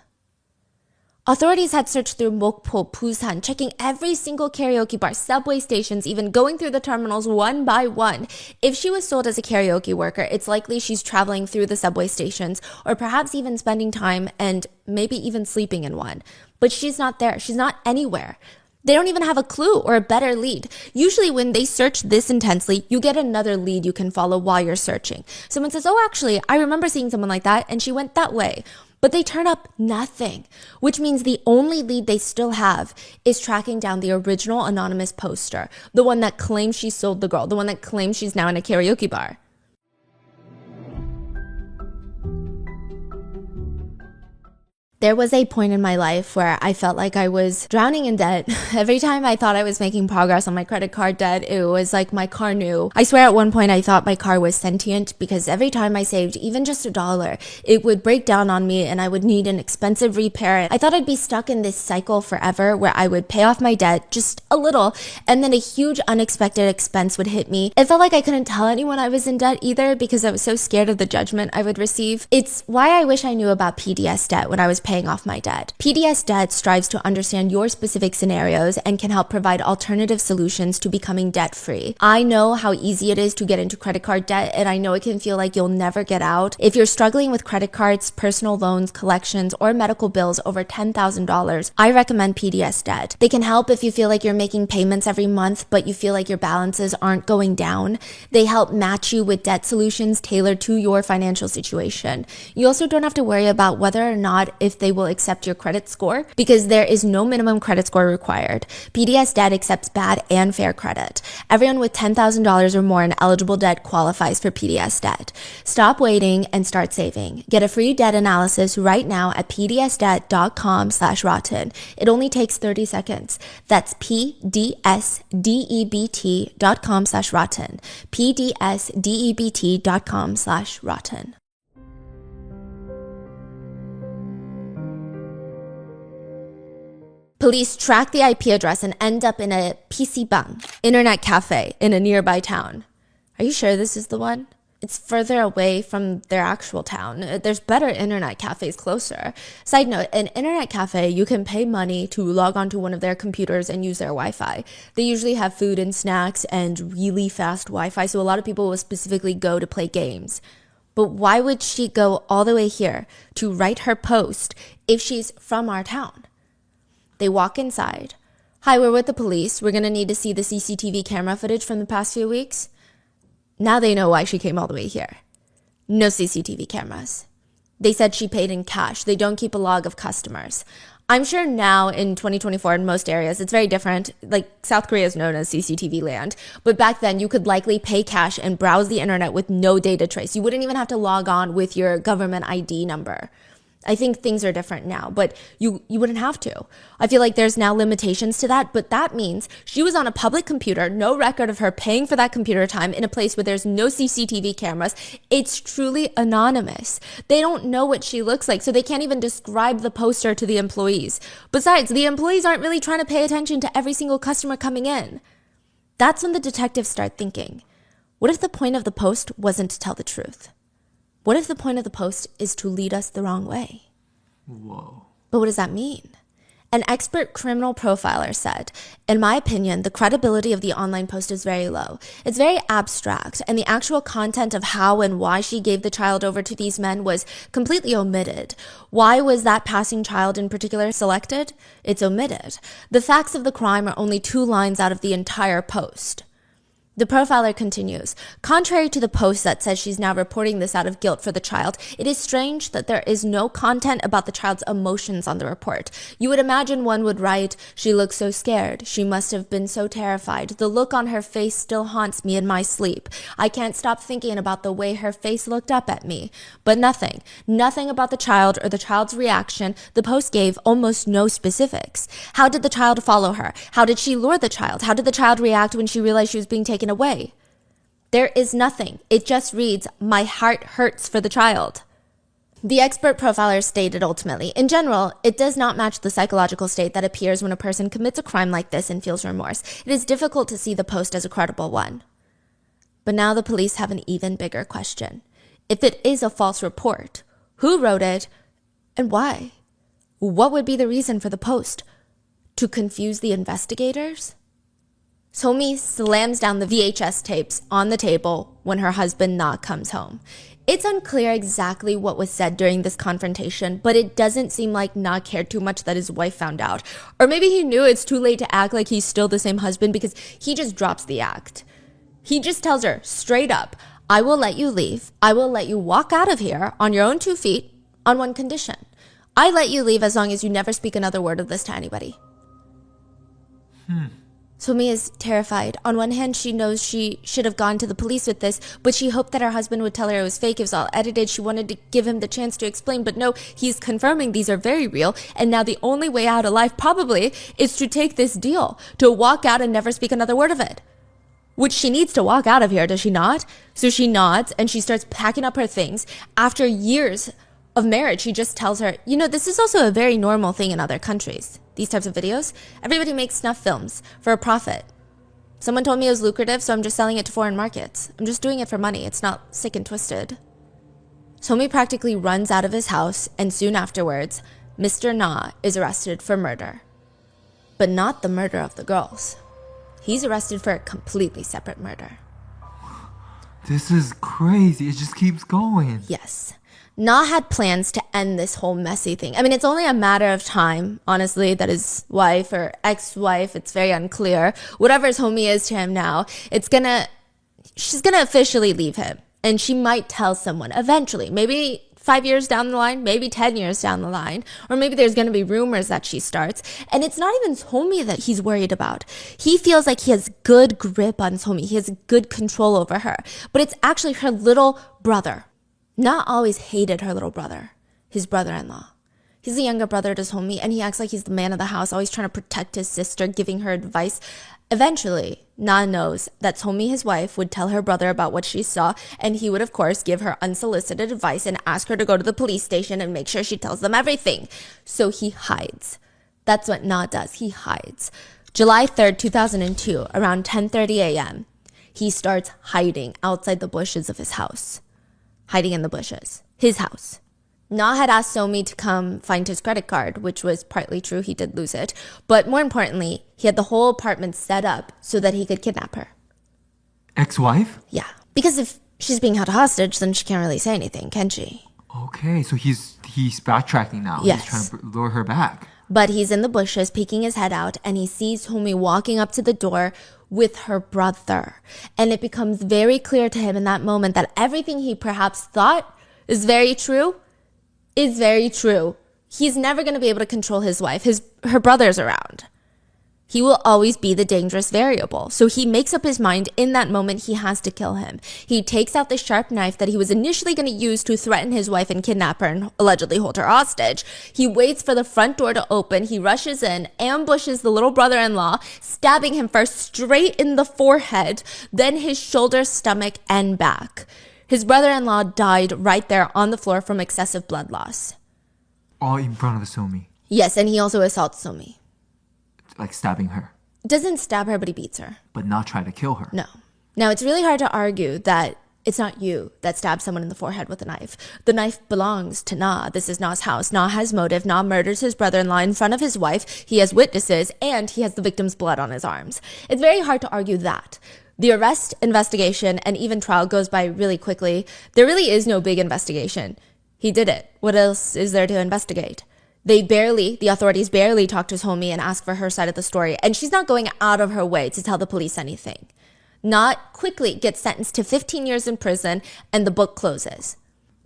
Authorities had searched through Mokpo, Busan, checking every single karaoke bar, subway stations, even going through the terminals one by one. If she was sold as a karaoke worker, it's likely she's traveling through the subway stations or perhaps even spending time and maybe even sleeping in one. But she's not there. She's not anywhere. They don't even have a clue or a better lead. Usually when they search this intensely, you get another lead you can follow while you're searching. Someone says, oh, actually, I remember seeing someone like that and she went that way. But they turn up nothing, which means the only lead they still have is tracking down the original anonymous poster, the one that claims she sold the girl, the one that claims she's now in a karaoke bar. There was a point in my life where I felt like I was drowning in debt. Every time I thought I was making progress on my credit card debt, it was like my car knew. I swear at one point I thought my car was sentient because every time I saved even just $1, it would break down on me and I would need an expensive repair. I thought I'd be stuck in this cycle forever where I would pay off my debt just a little and then a huge unexpected expense would hit me. It felt like I couldn't tell anyone I was in debt either because I was so scared of the judgment I would receive. It's why I wish I knew about PDS debt when I was paying off my debt. PDS debt strives to understand your specific scenarios and can help provide alternative solutions to becoming debt-free. I know how easy it is to get into credit card debt, and I know it can feel like you'll never get out. If you're struggling with credit cards, personal loans, collections, or medical bills over $10,000, I recommend PDS debt. They can help if you feel like you're making payments every month, but you feel like your balances aren't going down. They help match you with debt solutions tailored to your financial situation. You also don't have to worry about whether or not if they will accept your credit score because there is no minimum credit score required. PDS debt accepts bad and fair credit. Everyone with $10,000 or more in eligible debt qualifies for PDS debt. Stop waiting and start saving. Get a free debt analysis right now at pdsdebt.com/rotten. It only takes 30 seconds. That's pdsdebt.com/rotten. pdsdebt.com/rotten. Police track the IP address and end up in a PC bang, internet cafe in a nearby town. Are you sure this is the one? It's further away from their actual town. There's better internet cafes closer. Side note, an internet cafe, you can pay money to log onto one of their computers and use their Wi-Fi. They usually have food and snacks and really fast Wi-Fi, so a lot of people will specifically go to play games. But why would she go all the way here to write her post if she's from our town? They walk inside. Hi, we're with the police. We're going to need to see the CCTV camera footage from the past few weeks. Now they know why she came all the way here. No CCTV cameras. They said she paid in cash. They don't keep a log of customers. I'm sure now in 2024 in most areas, it's very different. Like South Korea is known as CCTV land. But back then you could likely pay cash and browse the internet with no data trace. You wouldn't even have to log on with your government ID number. I think things are different now, but you wouldn't have to. I feel like there's now limitations to that, but that means she was on a public computer, no record of her paying for that computer time in a place where there's no CCTV cameras. It's truly anonymous. They don't know what she looks like, so they can't even describe the poster to the employees. Besides, the employees aren't really trying to pay attention to every single customer coming in. That's when the detectives start thinking, what if the point of the post wasn't to tell the truth? What if the point of the post is to lead us the wrong way? Whoa. But what does that mean? An expert criminal profiler said, in my opinion, the credibility of the online post is very low. It's very abstract, and the actual content of how and why she gave the child over to these men was completely omitted. Why was that passing child in particular selected? It's omitted. The facts of the crime are only 2 lines out of the entire post. The profiler continues, contrary to the post that says she's now reporting this out of guilt for the child, it is strange that there is no content about the child's emotions on the report. You would imagine one would write, she looks so scared. She must have been so terrified. The look on her face still haunts me in my sleep. I can't stop thinking about the way her face looked up at me. But nothing about the child or the child's reaction. The post gave almost no specifics. How did the child follow her? How did she lure the child? How did the child react when she realized she was being taken away? There is nothing. It just reads, my heart hurts for the child. The expert profiler stated ultimately, in general, it does not match the psychological state that appears when a person commits a crime like this and feels remorse. It is difficult to see the post as a credible one. But now the police have an even bigger question. If it is a false report, who wrote it and why? What would be the reason for the post? To confuse the investigators? Somi slams down the VHS tapes on the table when her husband Na comes home. It's unclear exactly what was said during this confrontation, but it doesn't seem like Na cared too much that his wife found out. Or maybe he knew it's too late to act like he's still the same husband because he just drops the act. He just tells her straight up, I will let you leave. I will let you walk out of here on your own 2 feet on one condition. I let you leave as long as you never speak another word of this to anybody. Somi is terrified. On one hand, she knows she should have gone to the police with this, but she hoped that her husband would tell her it was fake, it was all edited. She wanted to give him the chance to explain, but no, he's confirming these are very real, and now the only way out alive probably is to take this deal, to walk out and never speak another word of it. Which she needs to walk out of here, does she not? So she nods, and she starts packing up her things. After years of marriage, she just tells her, this is also a very normal thing in other countries. These types of videos, everybody makes snuff films for a profit. Someone told me it was lucrative, so I'm just selling it to foreign markets. I'm just doing it for money. It's not sick and twisted. Somi practically runs out of his house, and soon afterwards, Mr. Na is arrested for murder. But not the murder of the girls. He's arrested for a completely separate murder. This is crazy. It just keeps going. Yes. Na had plans to end this whole messy thing. I mean, it's only a matter of time, honestly, that his wife or ex-wife, it's very unclear, whatever his homie is to him now, she's gonna officially leave him. And she might tell someone eventually, maybe 5 years down the line, maybe 10 years down the line, or maybe there's gonna be rumors that she starts. And it's not even Somi that he's worried about. He feels like he has good grip on Somi. He has good control over her. But it's actually her little brother. Na always hated her little brother, his brother-in-law. He's the younger brother to Somi, and he acts like he's the man of the house, always trying to protect his sister, giving her advice. Eventually, Na knows that Somi, his wife, would tell her brother about what she saw, and he would, of course, give her unsolicited advice and ask her to go to the police station and make sure she tells them everything. So he hides. That's what Na does. He hides. July 3rd, 2002, around 10:30 a.m., he starts hiding outside the bushes of his house. Hiding in the bushes. His house. Na had asked Somi to come find his credit card, which was partly true. He did lose it. But more importantly, he had the whole apartment set up so that he could kidnap her. Ex-wife? Yeah. Because if she's being held hostage, then she can't really say anything, can she? Okay, so he's backtracking now. Yes. He's trying to lure her back. But he's in the bushes, peeking his head out, and he sees Somi walking up to the door with her brother. And it becomes very clear to him in that moment that everything he perhaps thought is very true. He's never going to be able to control his wife. Her brother's around. He will always be the dangerous variable. So he makes up his mind in that moment he has to kill him. He takes out the sharp knife that he was initially going to use to threaten his wife and kidnap her and allegedly hold her hostage. He waits for the front door to open. He rushes in, ambushes the little brother-in-law, stabbing him first straight in the forehead, then his shoulder, stomach, and back. His brother-in-law died right there on the floor from excessive blood loss. All in front of the Somi. Yes, and he also assaults Somi. Like stabbing her. Doesn't stab her, but he beats her. But not try to kill her. No. Now, it's really hard to argue that it's not you that stabbed someone in the forehead with a knife. The knife belongs to Na. This is Na's house. Na has motive. Na murders his brother-in-law in front of his wife. He has witnesses, and he has the victim's blood on his arms. It's very hard to argue that. The arrest, investigation, and even trial goes by really quickly. There really is no big investigation. He did it. What else is there to investigate? The authorities barely talk to Somi and ask for her side of the story, and she's not going out of her way to tell the police anything. Not quickly gets sentenced to 15 years in prison, and the book closes.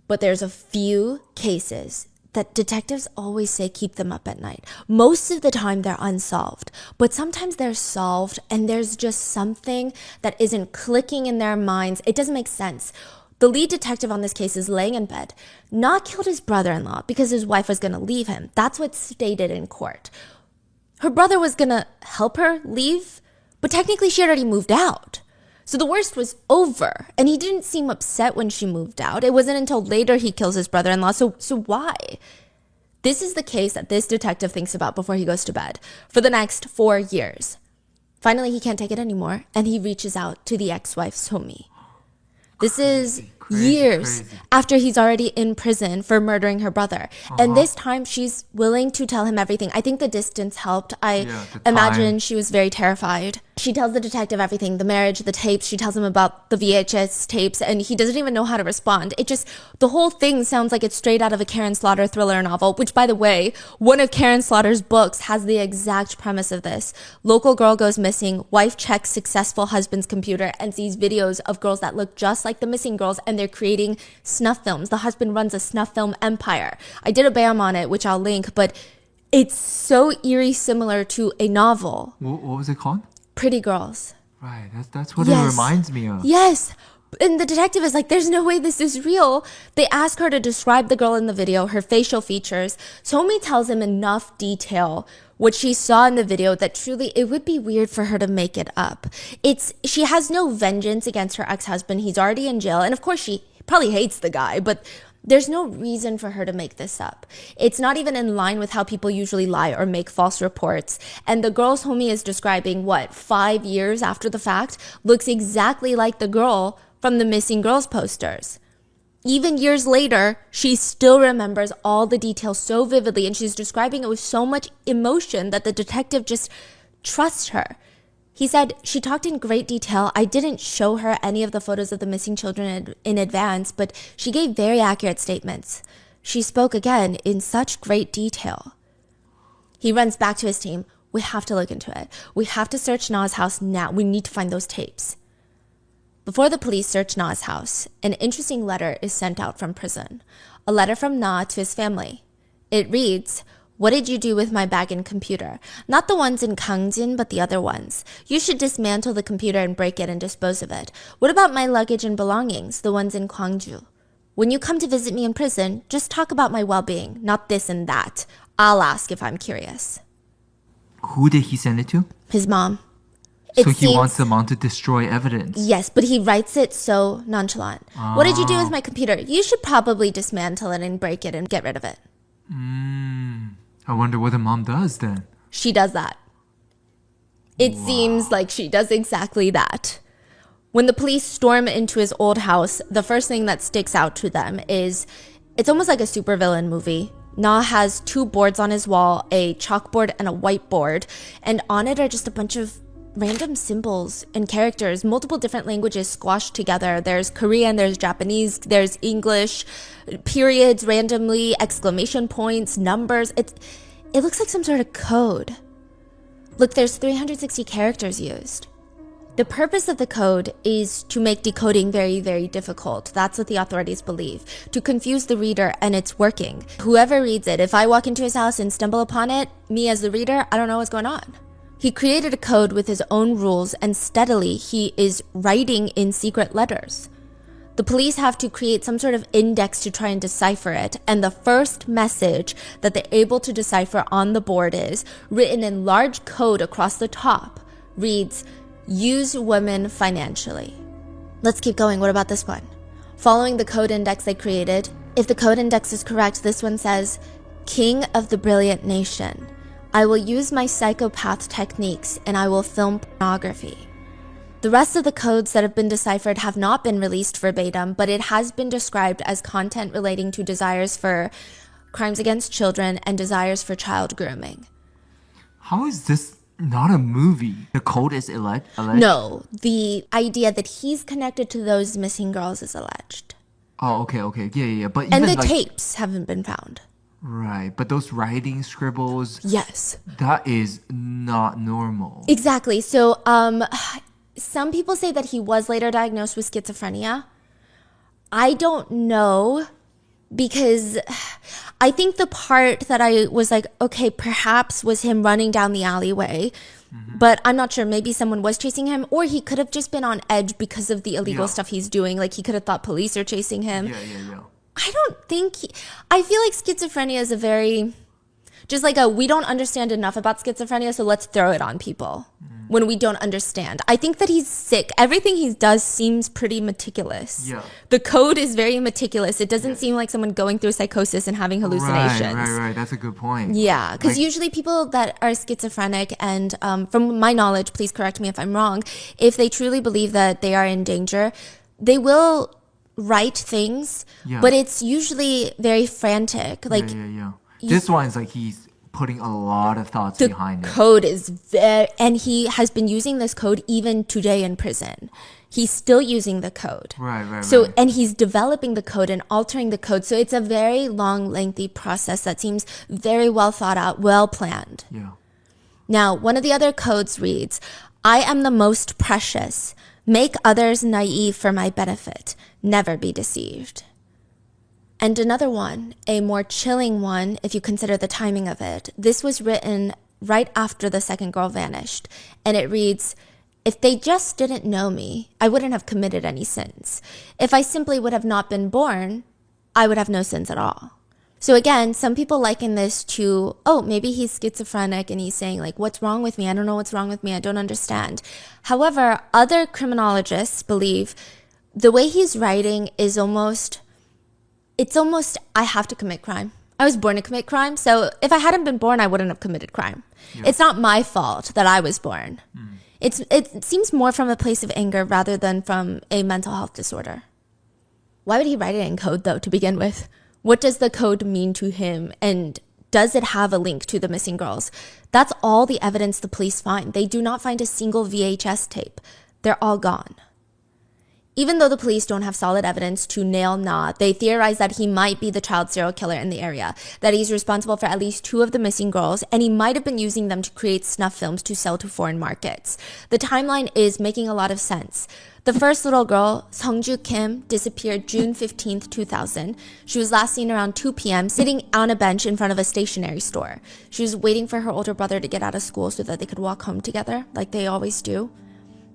But there's a few cases that detectives always say keep them up at night. Most of the time they're unsolved, but sometimes they're solved, and there's just something that isn't clicking in their minds. It doesn't make sense. The lead detective on this case is laying in bed. Na killed his brother-in-law because his wife was going to leave him. That's what's stated in court. Her brother was going to help her leave, but technically she had already moved out. So the worst was over, and he didn't seem upset when she moved out. It wasn't until later he kills his brother-in-law, so why? This is the case that this detective thinks about before he goes to bed for the next 4 years. Finally, he can't take it anymore, and he reaches out to the ex-wife, Somi. This is years crazy. after he's already in prison for murdering her brother. And this time she's willing to tell him everything. I think the distance helped. I the imagine time. she was very terrified. She tells the detective everything, the marriage, the tapes. She tells him about the VHS tapes, and he doesn't even know how to respond. The whole thing sounds like it's straight out of a Karen Slaughter thriller novel, which, by the way, one of Karen Slaughter's books has the exact premise of this. Local girl goes missing, wife checks successful husband's computer and sees videos of girls that look just like the missing girls, and they're creating snuff films. The husband runs a snuff film empire. I did a BAM on it, which I'll link, but it's so eerie similar to a novel. What was it called? Pretty Girls. Right, that's what it reminds me of. Yes. And the detective is like, there's no way this is real. They ask her to describe the girl in the video, her facial features. Somi tells him enough detail what she saw in the video that truly it would be weird for her to make it up. She has no vengeance against her ex-husband. He's already in jail. And of course she probably hates the guy, but there's no reason for her to make this up. It's not even in line with how people usually lie or make false reports. And the girl Somi is describing, 5 years after the fact, looks exactly like the girl from the missing girls posters. Even years later, she still remembers all the details so vividly, and she's describing it with so much emotion that the detective just trusts her. He said, she talked in great detail. I didn't show her any of the photos of the missing children in advance, but she gave very accurate statements. She spoke again in such great detail. He runs back to his team. We have to look into it. We have to search Na's house now. We need to find those tapes. Before the police search Na's house, an interesting letter is sent out from prison. A letter from Na to his family. It reads, "What did you do with my bag and computer? Not the ones in Gangjin, but the other ones. You should dismantle the computer and break it and dispose of it. What about my luggage and belongings, the ones in Gwangju? When you come to visit me in prison, just talk about my well-being, not this and that. I'll ask if I'm curious." Who did he send it to? His mom. So he wants the mom to destroy evidence. Yes, but he writes it so nonchalant. What did you do with my computer? You should probably dismantle it and break it and get rid of it. I wonder what the mom does then. She does that. It seems like she does exactly that. When the police storm into his old house, the first thing that sticks out to them is it's almost like a supervillain movie. Na has 2 boards on his wall, a chalkboard and a whiteboard, and on it are just a bunch of random symbols and characters, multiple different languages squashed together. There's Korean, there's Japanese, there's English, periods randomly, exclamation points, numbers. It looks like some sort of code. Look, there's 360 characters used. The purpose of the code is to make decoding very, very difficult. That's what the authorities believe. To confuse the reader, and it's working. Whoever reads it, if I walk into his house and stumble upon it, me as the reader, I don't know what's going on. He created a code with his own rules, and steadily he is writing in secret letters. The police have to create some sort of index to try and decipher it, and the first message that they're able to decipher on the board is, written in large code across the top, reads, "Use women financially." Let's keep going. What about this one? Following the code index they created, if the code index is correct, this one says, "King of the brilliant nation. I will use my psychopath techniques and I will film pornography." The rest of the codes that have been deciphered have not been released verbatim, but it has been described as content relating to desires for crimes against children and desires for child grooming. How is this not a movie? The code is alleged? No, the idea that he's connected to those missing girls is alleged. Oh, okay. Yeah. But And even the tapes haven't been found. Right, but those writing scribbles, Yes. that is not normal. Exactly. So, some people say that he was later diagnosed with schizophrenia. I don't know, because I think the part that I was like, okay, perhaps was him running down the alleyway, but I'm not sure. Maybe someone was chasing him, or he could have just been on edge because of the illegal stuff he's doing. Like, he could have thought police are chasing him. Yeah. I don't think I feel like schizophrenia is a very, just like we don't understand enough about schizophrenia, so let's throw it on people when we don't understand. I think that he's sick. Everything he does seems pretty meticulous. Yeah. The code is very meticulous. It doesn't seem like someone going through psychosis and having hallucinations. Right. That's a good point. Yeah, because usually people that are schizophrenic, and from my knowledge, please correct me if I'm wrong, if they truly believe that they are in danger, they will write things, Yeah. but it's usually very frantic. Like Yeah. This one is like he's putting a lot of thoughts the behind it. code is very, and he has been using this code even today in prison. He's still using the code. Right. So, and he's developing the code and altering the code. So it's a very long, lengthy process that seems very well thought out, well planned. Yeah. Now, one of the other codes reads, I am the most precious. Make others naive for my benefit. Never be deceived. And another one, a more chilling one, if you consider the timing of it. This was written right after the second girl vanished. And it reads, if they just didn't know me, I wouldn't have committed any sins. If I simply would have not been born, I would have no sins at all. So again, some people liken this to, oh, maybe he's schizophrenic and he's saying like, what's wrong with me? I don't know what's wrong with me. I don't understand. However, other criminologists believe the way he's writing is almost, I have to commit crime. I was born to commit crime. So if I hadn't been born, I wouldn't have committed crime. Yeah. It's not my fault that I was born. It seems more from a place of anger rather than from a mental health disorder. Why would he write it in code though, to begin with? What does the code mean to him? And does it have a link to the missing girls? That's all the evidence the police find. They do not find a single VHS tape. They're all gone. Even though the police don't have solid evidence to nail Na, they theorize that he might be the child serial killer in the area, that he's responsible for at least 2 of the missing girls, and he might have been using them to create snuff films to sell to foreign markets. The timeline is making a lot of sense. The first little girl, Seongju Kim, disappeared June 15th, 2000. She was last seen around 2 p.m. sitting on a bench in front of a stationery store. She was waiting for her older brother to get out of school so that they could walk home together, like they always do.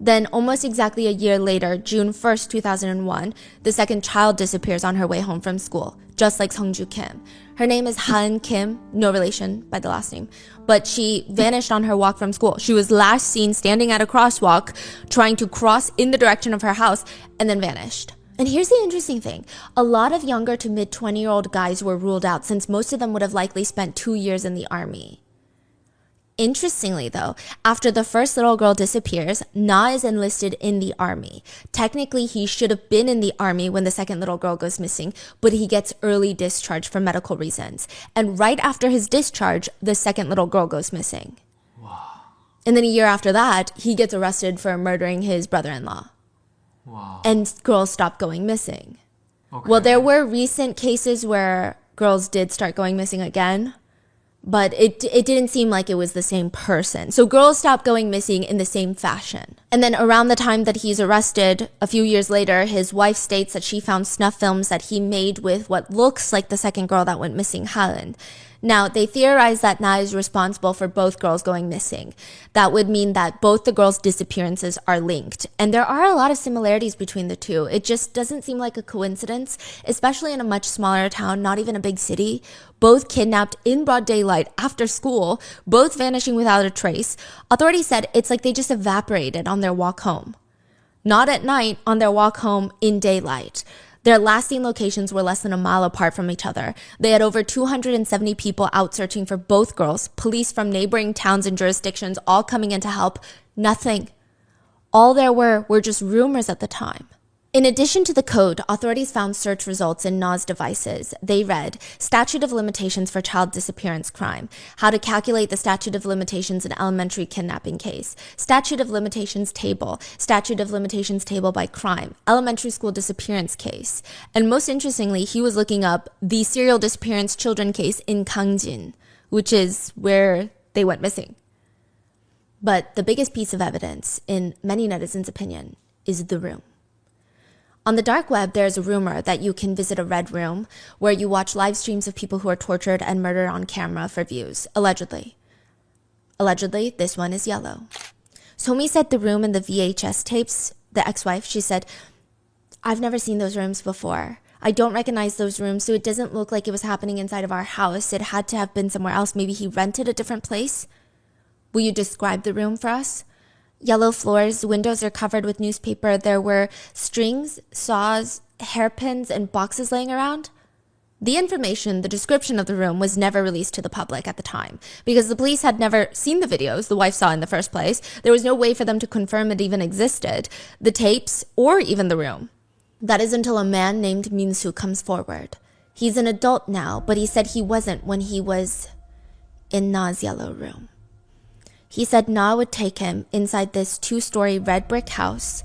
Then almost exactly a year later, June 1st, 2001, the second child disappears on her way home from school, just like Seongju Kim. Her name is Han Kim, no relation by the last name, but she vanished on her walk from school. She was last seen standing at a crosswalk, trying to cross in the direction of her house, and then vanished. And here's the interesting thing. A lot of younger to mid-20-year-old guys were ruled out since most of them would have likely spent 2 years in the army. Interestingly, though, after the first little girl disappears, Na is enlisted in the army. Technically, he should have been in the army when the second little girl goes missing, but he gets early discharge for medical reasons. And right after his discharge, the second little girl goes missing. Wow. And then a year after that, he gets arrested for murdering his brother-in-law. Wow. And girls stop going missing. Okay. Well, there were recent cases where girls did start going missing again, but it didn't seem like it was the same person. So girls stopped going missing in the same fashion. And then around the time that he's arrested, a few years later, his wife states that she found snuff films that he made with what looks like the second girl that went missing, Halen. Now, they theorize that Na is responsible for both girls going missing. That would mean that both the girls' disappearances are linked. And there are a lot of similarities between the two. It just doesn't seem like a coincidence, especially in a much smaller town, not even a big city. Both kidnapped in broad daylight after school, both vanishing without a trace. Authorities said it's like they just evaporated on their walk home. Not at night, on their walk home in daylight. Their last seen locations were less than a mile apart from each other. They had over 270 people out searching for both girls, police from neighboring towns and jurisdictions all coming in to help. Nothing. All there were just rumors at the time. In addition to the code, authorities found search results in Na's devices. They read, Statute of Limitations for Child Disappearance Crime, How to Calculate the Statute of Limitations in Elementary Kidnapping Case, Statute of Limitations Table, Statute of Limitations Table by Crime, Elementary School Disappearance Case. And most interestingly, he was looking up the serial disappearance children case in Gangjin, which is where they went missing. But the biggest piece of evidence, in many netizens' opinion, is the room. On the dark web, there's a rumor that you can visit a red room where you watch live streams of people who are tortured and murdered on camera for views, allegedly. Allegedly, this one is yellow. Somi said the room in the VHS tapes, the ex-wife, she said, I've never seen those rooms before. I don't recognize those rooms, so it doesn't look like it was happening inside of our house. It had to have been somewhere else. Maybe he rented a different place. Will you describe the room for us? Yellow floors, windows are covered with newspaper. There were strings, saws, hairpins, and boxes laying around. The information, the description of the room was never released to the public at the time because the police had never seen the videos the wife saw in the first place. There was no way for them to confirm it even existed, the tapes, or even the room. That is until a man named Min-soo comes forward. He's an adult now, but he said he wasn't when he was in Na's yellow room. He said Na would take him inside this 2-story red brick house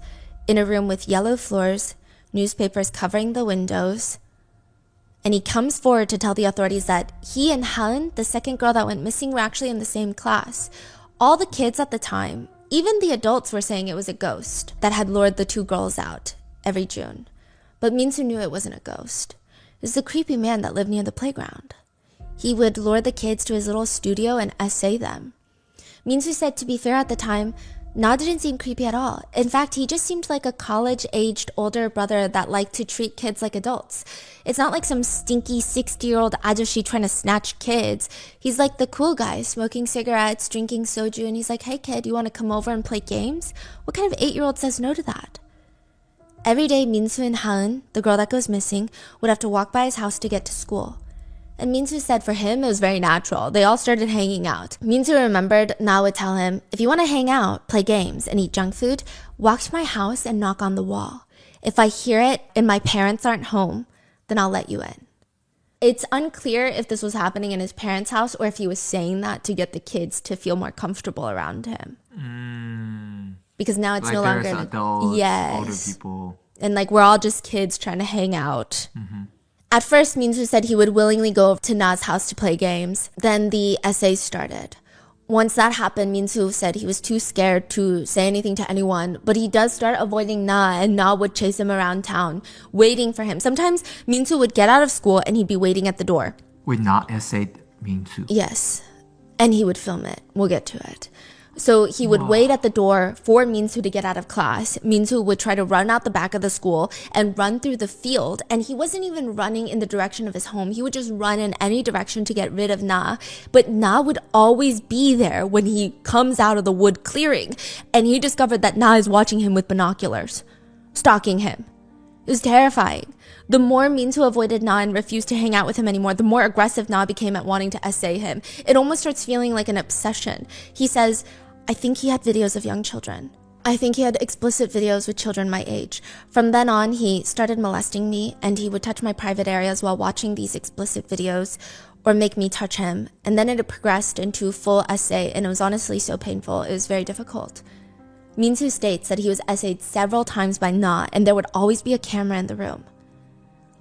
in a room with yellow floors, newspapers covering the windows, and he comes forward to tell the authorities that he and Helen, the second girl that went missing, were actually in the same class. All the kids at the time, even the adults, were saying it was a ghost that had lured the 2 girls out every June. But Min-soo knew it wasn't a ghost. It was the creepy man that lived near the playground. He would lure the kids to his little studio and essay them. Min-soo said, to be fair, at the time, Na didn't seem creepy at all. In fact, he just seemed like a college-aged older brother that liked to treat kids like adults. It's not like some stinky 60-year-old ajashi trying to snatch kids. He's like the cool guy, smoking cigarettes, drinking soju, and he's like, hey kid, you want to come over and play games? What kind of 8-year-old says no to that? Every day, Min-soo and Helen, the girl that goes missing, would have to walk by his house to get to school. And Min-soo said for him, it was very natural. They all started hanging out. Min-soo remembered Na would tell him, if you want to hang out, play games, and eat junk food, walk to my house and knock on the wall. If I hear it and my parents aren't home, then I'll let you in. It's unclear if this was happening in his parents' house or if he was saying that to get the kids to feel more comfortable around him. Because now it's Like no there's longer... adults, yes. older people. And like we're all just kids trying to hang out. At first, Min-soo said he would willingly go to Na's house to play games. Then the essays started. Once that happened, Min-soo said he was too scared to say anything to anyone, but he does start avoiding Na, and Na would chase him around town, waiting for him. Sometimes Min-soo would get out of school and he'd be waiting at the door. Would not essayed Min-soo. Yes, and he would film it. We'll get to it. So he would wait at the door for Min-soo to get out of class. Min-soo would try to run out the back of the school and run through the field. And he wasn't even running in the direction of his home. He would just run in any direction to get rid of Na. But Na would always be there when he comes out of the wood clearing. And he discovered that Na is watching him with binoculars, stalking him. It was terrifying. The more Min-soo avoided Na and refused to hang out with him anymore, the more aggressive Na became at wanting to essay him. It almost starts feeling like an obsession. He says, I think he had videos of young children. I think he had explicit videos with children my age. From then on, he started molesting me, and he would touch my private areas while watching these explicit videos or make me touch him. And then it progressed into full essay, and it was honestly so painful. It was very difficult. Min-soo states that he was essayed several times by Na, and there would always be a camera in the room.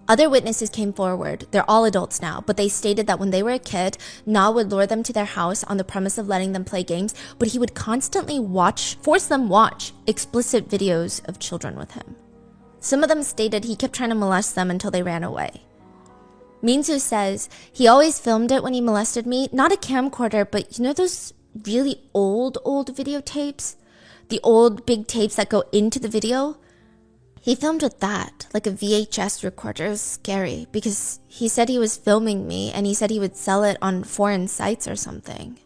Other witnesses came forward. They're all adults now, but they stated that when they were a kid, Na would lure them to their house on the premise of letting them play games, but he would constantly force them watch explicit videos of children with him. Some of them stated he kept trying to molest them until they ran away. Min-soo says he always filmed it when he molested me, not a camcorder, but you know those really old videotapes? The old big tapes that go into the video? He filmed with that, like a VHS recorder. It was scary because he said he was filming me and he said he would sell it on foreign sites or something.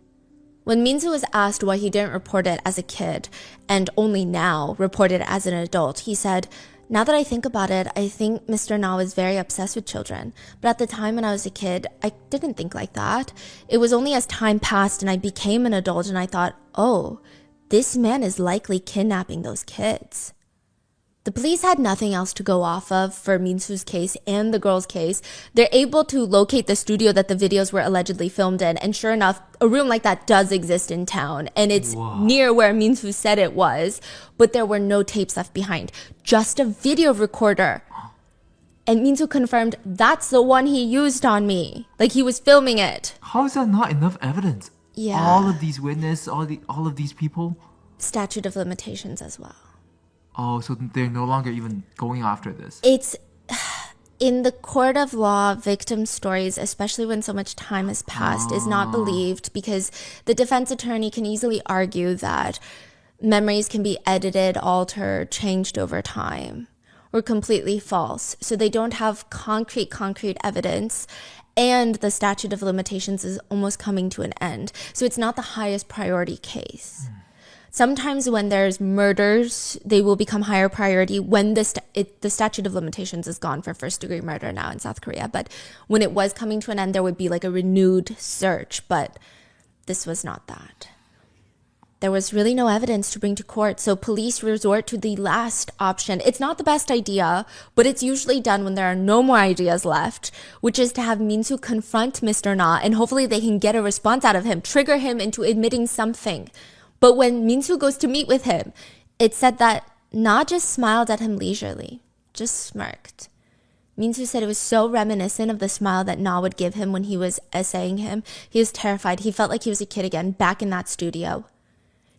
When Min-soo was asked why he didn't report it as a kid and only now report it as an adult, he said, now that I think about it, I think Mr. Na was very obsessed with children. But at the time when I was a kid, I didn't think like that. It was only as time passed and I became an adult and I thought, oh, this man is likely kidnapping those kids. The police had nothing else to go off of for Min-soo's case and the girl's case. They're able to locate the studio that the videos were allegedly filmed in, and sure enough, a room like that does exist in town, and it's near where Min-soo said it was, but there were no tapes left behind, just a video recorder. And Min-soo confirmed that's the one he used on me, like he was filming it. How is that not enough evidence? Yeah. All of these witnesses, all of these people. Statute of limitations as well. Oh, so they're no longer even going after this. It's in the court of law, victim stories, especially when so much time has passed, is not believed because the defense attorney can easily argue that memories can be edited, altered, changed over time, or completely false. So they don't have concrete evidence, and the statute of limitations is almost coming to an end. So it's not the highest priority case. Sometimes when there's murders, they will become higher priority when the statute of limitations is gone for first-degree murder now in South Korea. But when it was coming to an end, there would be like a renewed search. But this was not that. There was really no evidence to bring to court, so police resort to the last option. It's not the best idea, but it's usually done when there are no more ideas left, which is to have Minsu confront Mr. Na, and hopefully they can get a response out of him, trigger him into admitting something. But when Minsu goes to meet with him, it's said that Na just smiled at him leisurely, just smirked. Minsu said it was so reminiscent of the smile that Na would give him when he was essaying him. He was terrified. He felt like he was a kid again, back in that studio.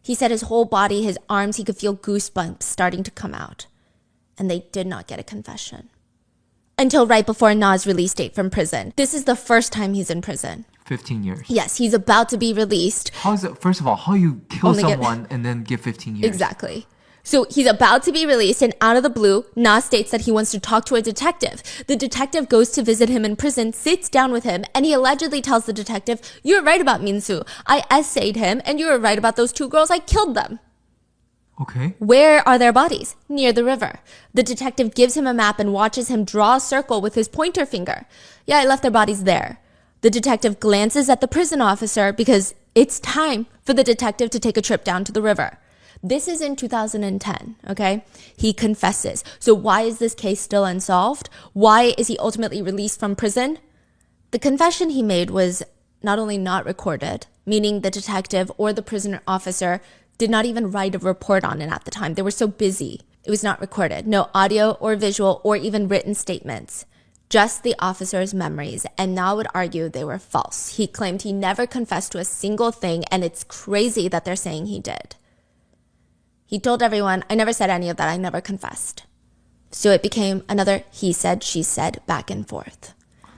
He said his whole body, his arms, he could feel goosebumps starting to come out. And they did not get a confession. Until right before Na's release date from prison. This is the first time he's in prison. 15 years. Yes, he's about to be released. How is it, first of all, how you kill someone and then give 15 years? Exactly. So he's about to be released, and out of the blue, Na states that he wants to talk to a detective. The detective goes to visit him in prison, sits down with him, and he allegedly tells the detective, "You're right about Minsu. I essayed him, and you were right about those 2 girls. I killed them." Okay. Where are their bodies? Near the river. The detective gives him a map and watches him draw a circle with his pointer finger. "Yeah, I left their bodies there." The detective glances at the prison officer because it's time for the detective to take a trip down to the river. This is in 2010, okay? He confesses. So why is this case still unsolved? Why is he ultimately released from prison? The confession he made was not only not recorded, meaning the detective or the prison officer did not even write a report on it at the time. They were so busy. It was not recorded. No audio or visual or even written statements. Just the officer's memories, and Na would argue they were false. He claimed he never confessed to a single thing, and it's crazy that they're saying he did. He told everyone, "I never said any of that. I never confessed." So it became another he said, she said, back and forth.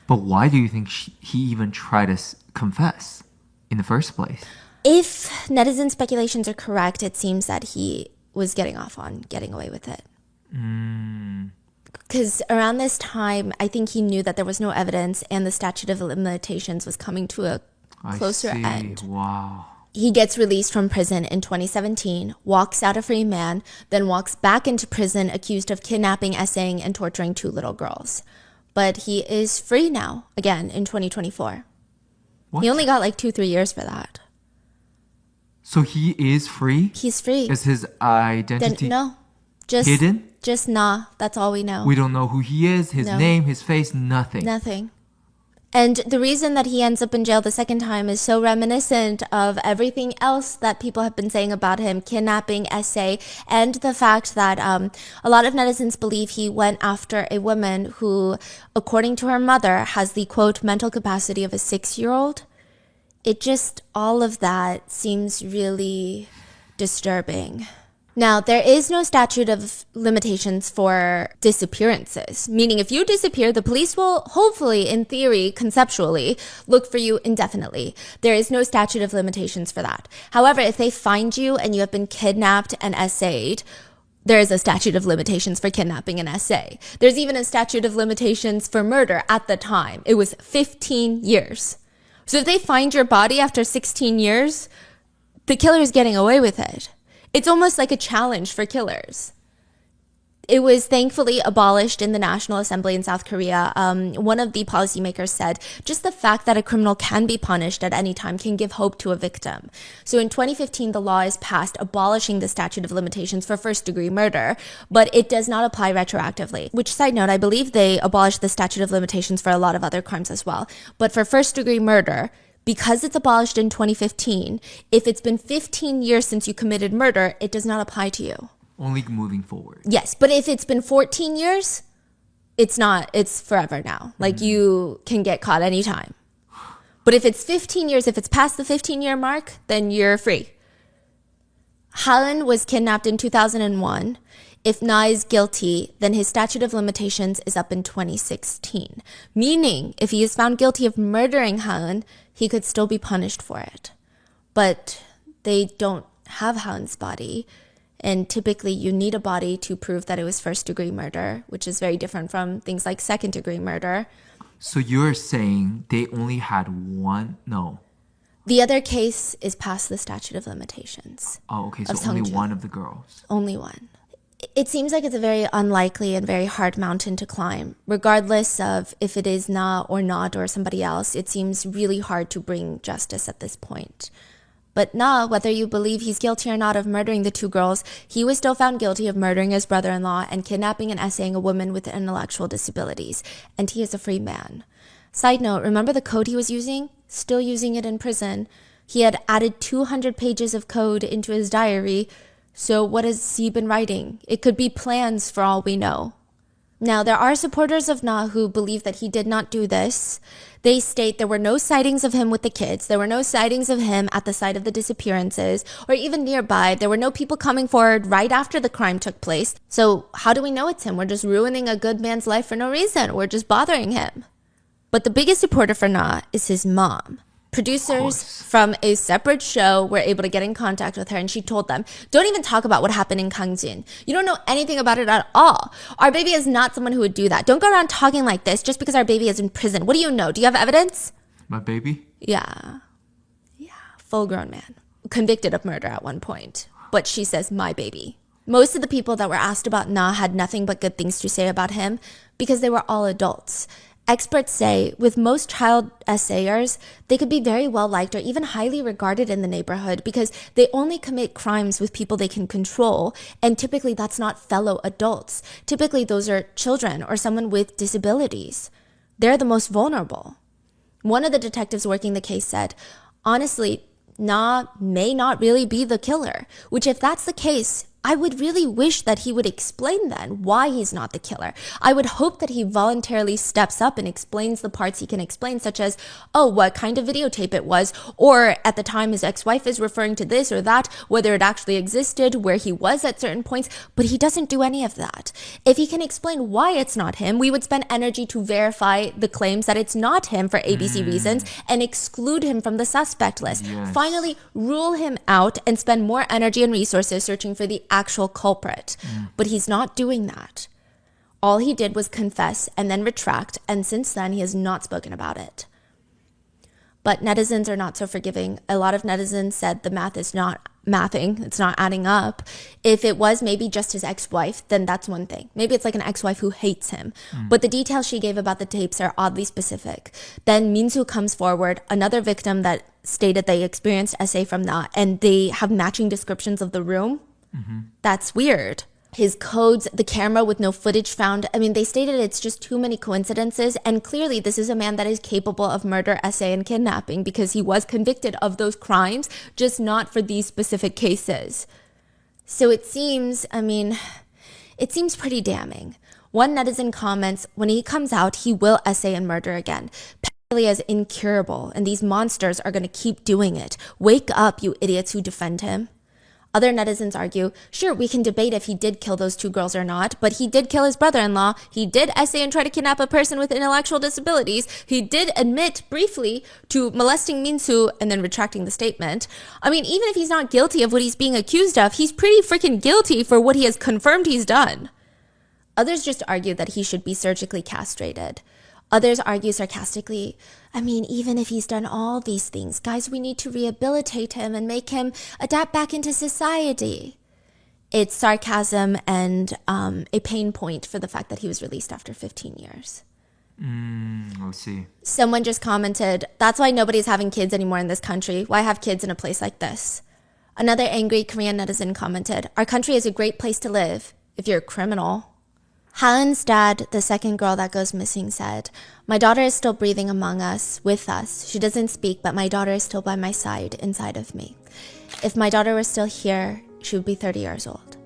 But why do you think he even tried to confess in the first place? If netizen speculations are correct, it seems that he was getting off on getting away with it. Because around this time, I think he knew that there was no evidence and the statute of limitations was coming to a closer end. Wow. He gets released from prison in 2017, walks out a free man, then walks back into prison accused of kidnapping, essaying, and torturing 2 little girls. But he is free now, again, in 2024. What? He only got like 2-3 years for that. So he is free? He's free. Is his identity hidden? Just Na. That's all we know. We don't know who he is, his name, his face, nothing. Nothing. And the reason that he ends up in jail the second time is so reminiscent of everything else that people have been saying about him, kidnapping, essay, and the fact that a lot of netizens believe he went after a woman who, according to her mother, has the, quote, mental capacity of a 6-year-old. It just, all of that seems really disturbing. Now, there is no statute of limitations for disappearances, meaning if you disappear, the police will hopefully, in theory, conceptually, look for you indefinitely. There is no statute of limitations for that. However, if they find you and you have been kidnapped and essayed, there is a statute of limitations for kidnapping and essay. There's even a statute of limitations for murder at the time. It was 15 years. So if they find your body after 16 years, the killer is getting away with it. It's almost like a challenge for killers. It was thankfully abolished in the National Assembly in South Korea. One of the policymakers said, just the fact that a criminal can be punished at any time can give hope to a victim. So in 2015, the law is passed abolishing the statute of limitations for first-degree murder, but it does not apply retroactively. Which, side note, I believe they abolished the statute of limitations for a lot of other crimes as well. But for first-degree murder, because it's abolished in 2015, if it's been 15 years since you committed murder, it does not apply to you. Only moving forward. Yes, but if it's been 14 years, it's not, it's forever now. Like you can get caught anytime. But if it's 15 years, if it's past the 15-year mark, then you're free. Haeun was kidnapped in 2001. If Na is guilty, then his statute of limitations is up in 2016. Meaning, if he is found guilty of murdering Haeun, he could still be punished for it. But they don't have Haeun's body. And typically you need a body to prove that it was first-degree murder, which is very different from things like second-degree murder. So you're saying they only had one? No. The other case is past the statute of limitations. Oh, okay. So only one of the girls. Only one. It seems like it's a very unlikely and very hard mountain to climb. Regardless of if it is Na or not or somebody else, it seems really hard to bring justice at this point. But Na, whether you believe he's guilty or not of murdering the two girls, he was still found guilty of murdering his brother-in-law and kidnapping and essaying a woman with intellectual disabilities. And he is a free man. Side note, remember the code he was using? Still using it in prison. He had added 200 pages of code into his diary. So what has he been writing? It could be plans for all we know. Now, there are supporters of Na who believe that he did not do this. They state there were no sightings of him with the kids. There were no sightings of him at the site of the disappearances or even nearby. There were no people coming forward right after the crime took place. So how do we know it's him? We're just ruining a good man's life for no reason. We're just bothering him. But the biggest supporter for Na is his mom. Producers from a separate show were able to get in contact with her, and she told them, don't even talk about what happened in Gangjin. You don't know anything about it at all. Our baby is not someone who would do that. Don't go around talking like this just because our baby is in prison. What do you know? Do you have evidence? My baby? Yeah. Full-grown man. Convicted of murder at one point. But she says, my baby. Most of the people that were asked about Na had nothing but good things to say about him because they were all adults. Experts say with most child essayers, they could be very well liked or even highly regarded in the neighborhood because they only commit crimes with people they can control. And typically that's not fellow adults. Typically those are children or someone with disabilities. They're the most vulnerable. One of the detectives working the case said, honestly, Na may not really be the killer, which if that's the case, I would really wish that he would explain then why he's not the killer. I would hope that he voluntarily steps up and explains the parts he can explain, such as, oh, what kind of videotape it was, or at the time his ex-wife is referring to this or that, whether it actually existed, where he was at certain points, but he doesn't do any of that. If he can explain why it's not him, we would spend energy to verify the claims that it's not him for ABC reasons and exclude him from the suspect list. Yes. Finally, rule him out and spend more energy and resources searching for the actual culprit. But he's not doing that. All he did was confess and then retract, and since then he has not spoken about it. But netizens are not so forgiving. A lot of netizens said the math is not mathing, it's not adding up. If it was maybe just his ex-wife, then that's one thing. Maybe it's like an ex-wife who hates him. But the details she gave about the tapes are oddly specific. Then Minsu comes forward, another victim that stated they experienced essay from that, and they have matching descriptions of the room. That's weird. His codes, the camera with no footage found. I mean, they stated it's just too many coincidences. And clearly this is a man that is capable of murder, essay, and kidnapping because he was convicted of those crimes, just not for these specific cases. So it seems, it seems pretty damning. One netizen comments, when he comes out, he will essay and murder again. Pedophilia is incurable, and these monsters are going to keep doing it. Wake up, you idiots who defend him. Other netizens argue, sure, we can debate if he did kill those two girls or not, but he did kill his brother-in-law. He did essay and try to kidnap a person with intellectual disabilities. He did admit briefly to molesting Minsu and then retracting the statement. Even if he's not guilty of what he's being accused of, he's pretty freaking guilty for what he has confirmed he's done. Others just argue that he should be surgically castrated. Others argue sarcastically, even if he's done all these things, guys, we need to rehabilitate him and make him adapt back into society. It's sarcasm and a pain point for the fact that he was released after 15 years. We'll see. Someone just commented, that's why nobody's having kids anymore in this country. Why have kids in a place like this? Another angry Korean netizen commented, our country is a great place to live if you're a criminal. Haeun's dad, the second girl that goes missing, said, my daughter is still breathing among us, with us. She doesn't speak, but my daughter is still by my side, inside of me. If my daughter were still here, she would be 30 years old.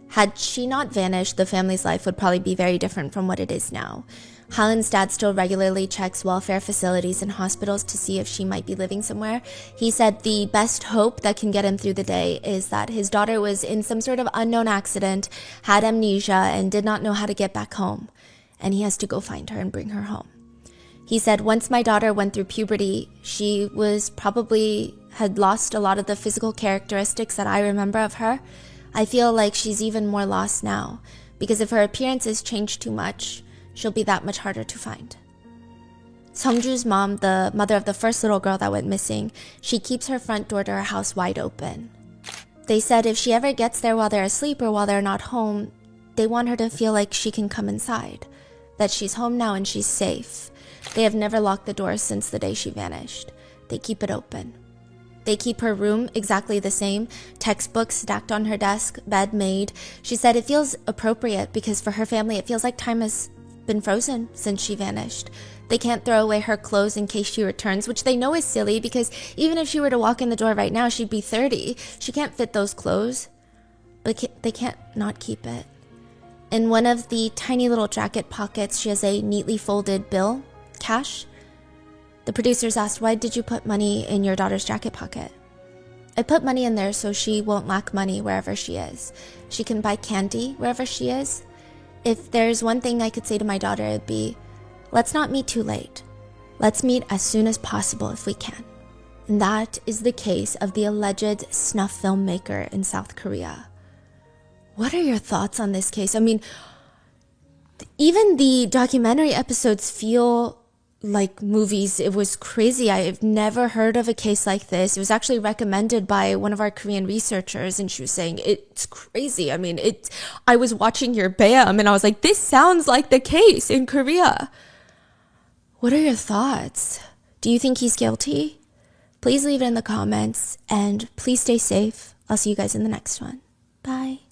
Had she not vanished, the family's life would probably be very different from what it is now. Haeun's dad still regularly checks welfare facilities and hospitals to see if she might be living somewhere. He said the best hope that can get him through the day is that his daughter was in some sort of unknown accident, had amnesia, and did not know how to get back home. And he has to go find her and bring her home. He said, once my daughter went through puberty, she had lost a lot of the physical characteristics that I remember of her. I feel like she's even more lost now, because if her appearances change too much, she'll be that much harder to find. Seongju's mom, the mother of the first little girl that went missing, she keeps her front door to her house wide open. They said if she ever gets there while they're asleep or while they're not home, they want her to feel like she can come inside, that she's home now and she's safe. They have never locked the door since the day she vanished. They keep it open. They keep her room exactly the same, textbooks stacked on her desk, bed made. She said it feels appropriate because for her family it feels like time has been frozen since she vanished. They can't throw away her clothes in case she returns, which they know is silly because even if she were to walk in the door right now, she'd be 30. She can't fit those clothes, but they can't not keep it. In one of the tiny little jacket pockets, she has a neatly folded bill, cash. The producers asked, "Why did you put money in your daughter's jacket pocket?" "I put money in there so she won't lack money wherever she is. She can buy candy wherever she is. If there's one thing I could say to my daughter, it'd be, let's not meet too late. Let's meet as soon as possible if we can." And that is the case of the alleged snuff filmmaker in South Korea. What are your thoughts on this case? I mean, even the documentary episodes feel like movies. It was crazy. I've never heard of a case like this. It was actually recommended by one of our Korean researchers, and she was saying it's crazy. I mean, I was watching your BAM and I was like, this sounds like the case in Korea. What are your thoughts? Do you think he's guilty? Please leave it in the comments, and please stay safe. I'll see you guys in the next one. Bye.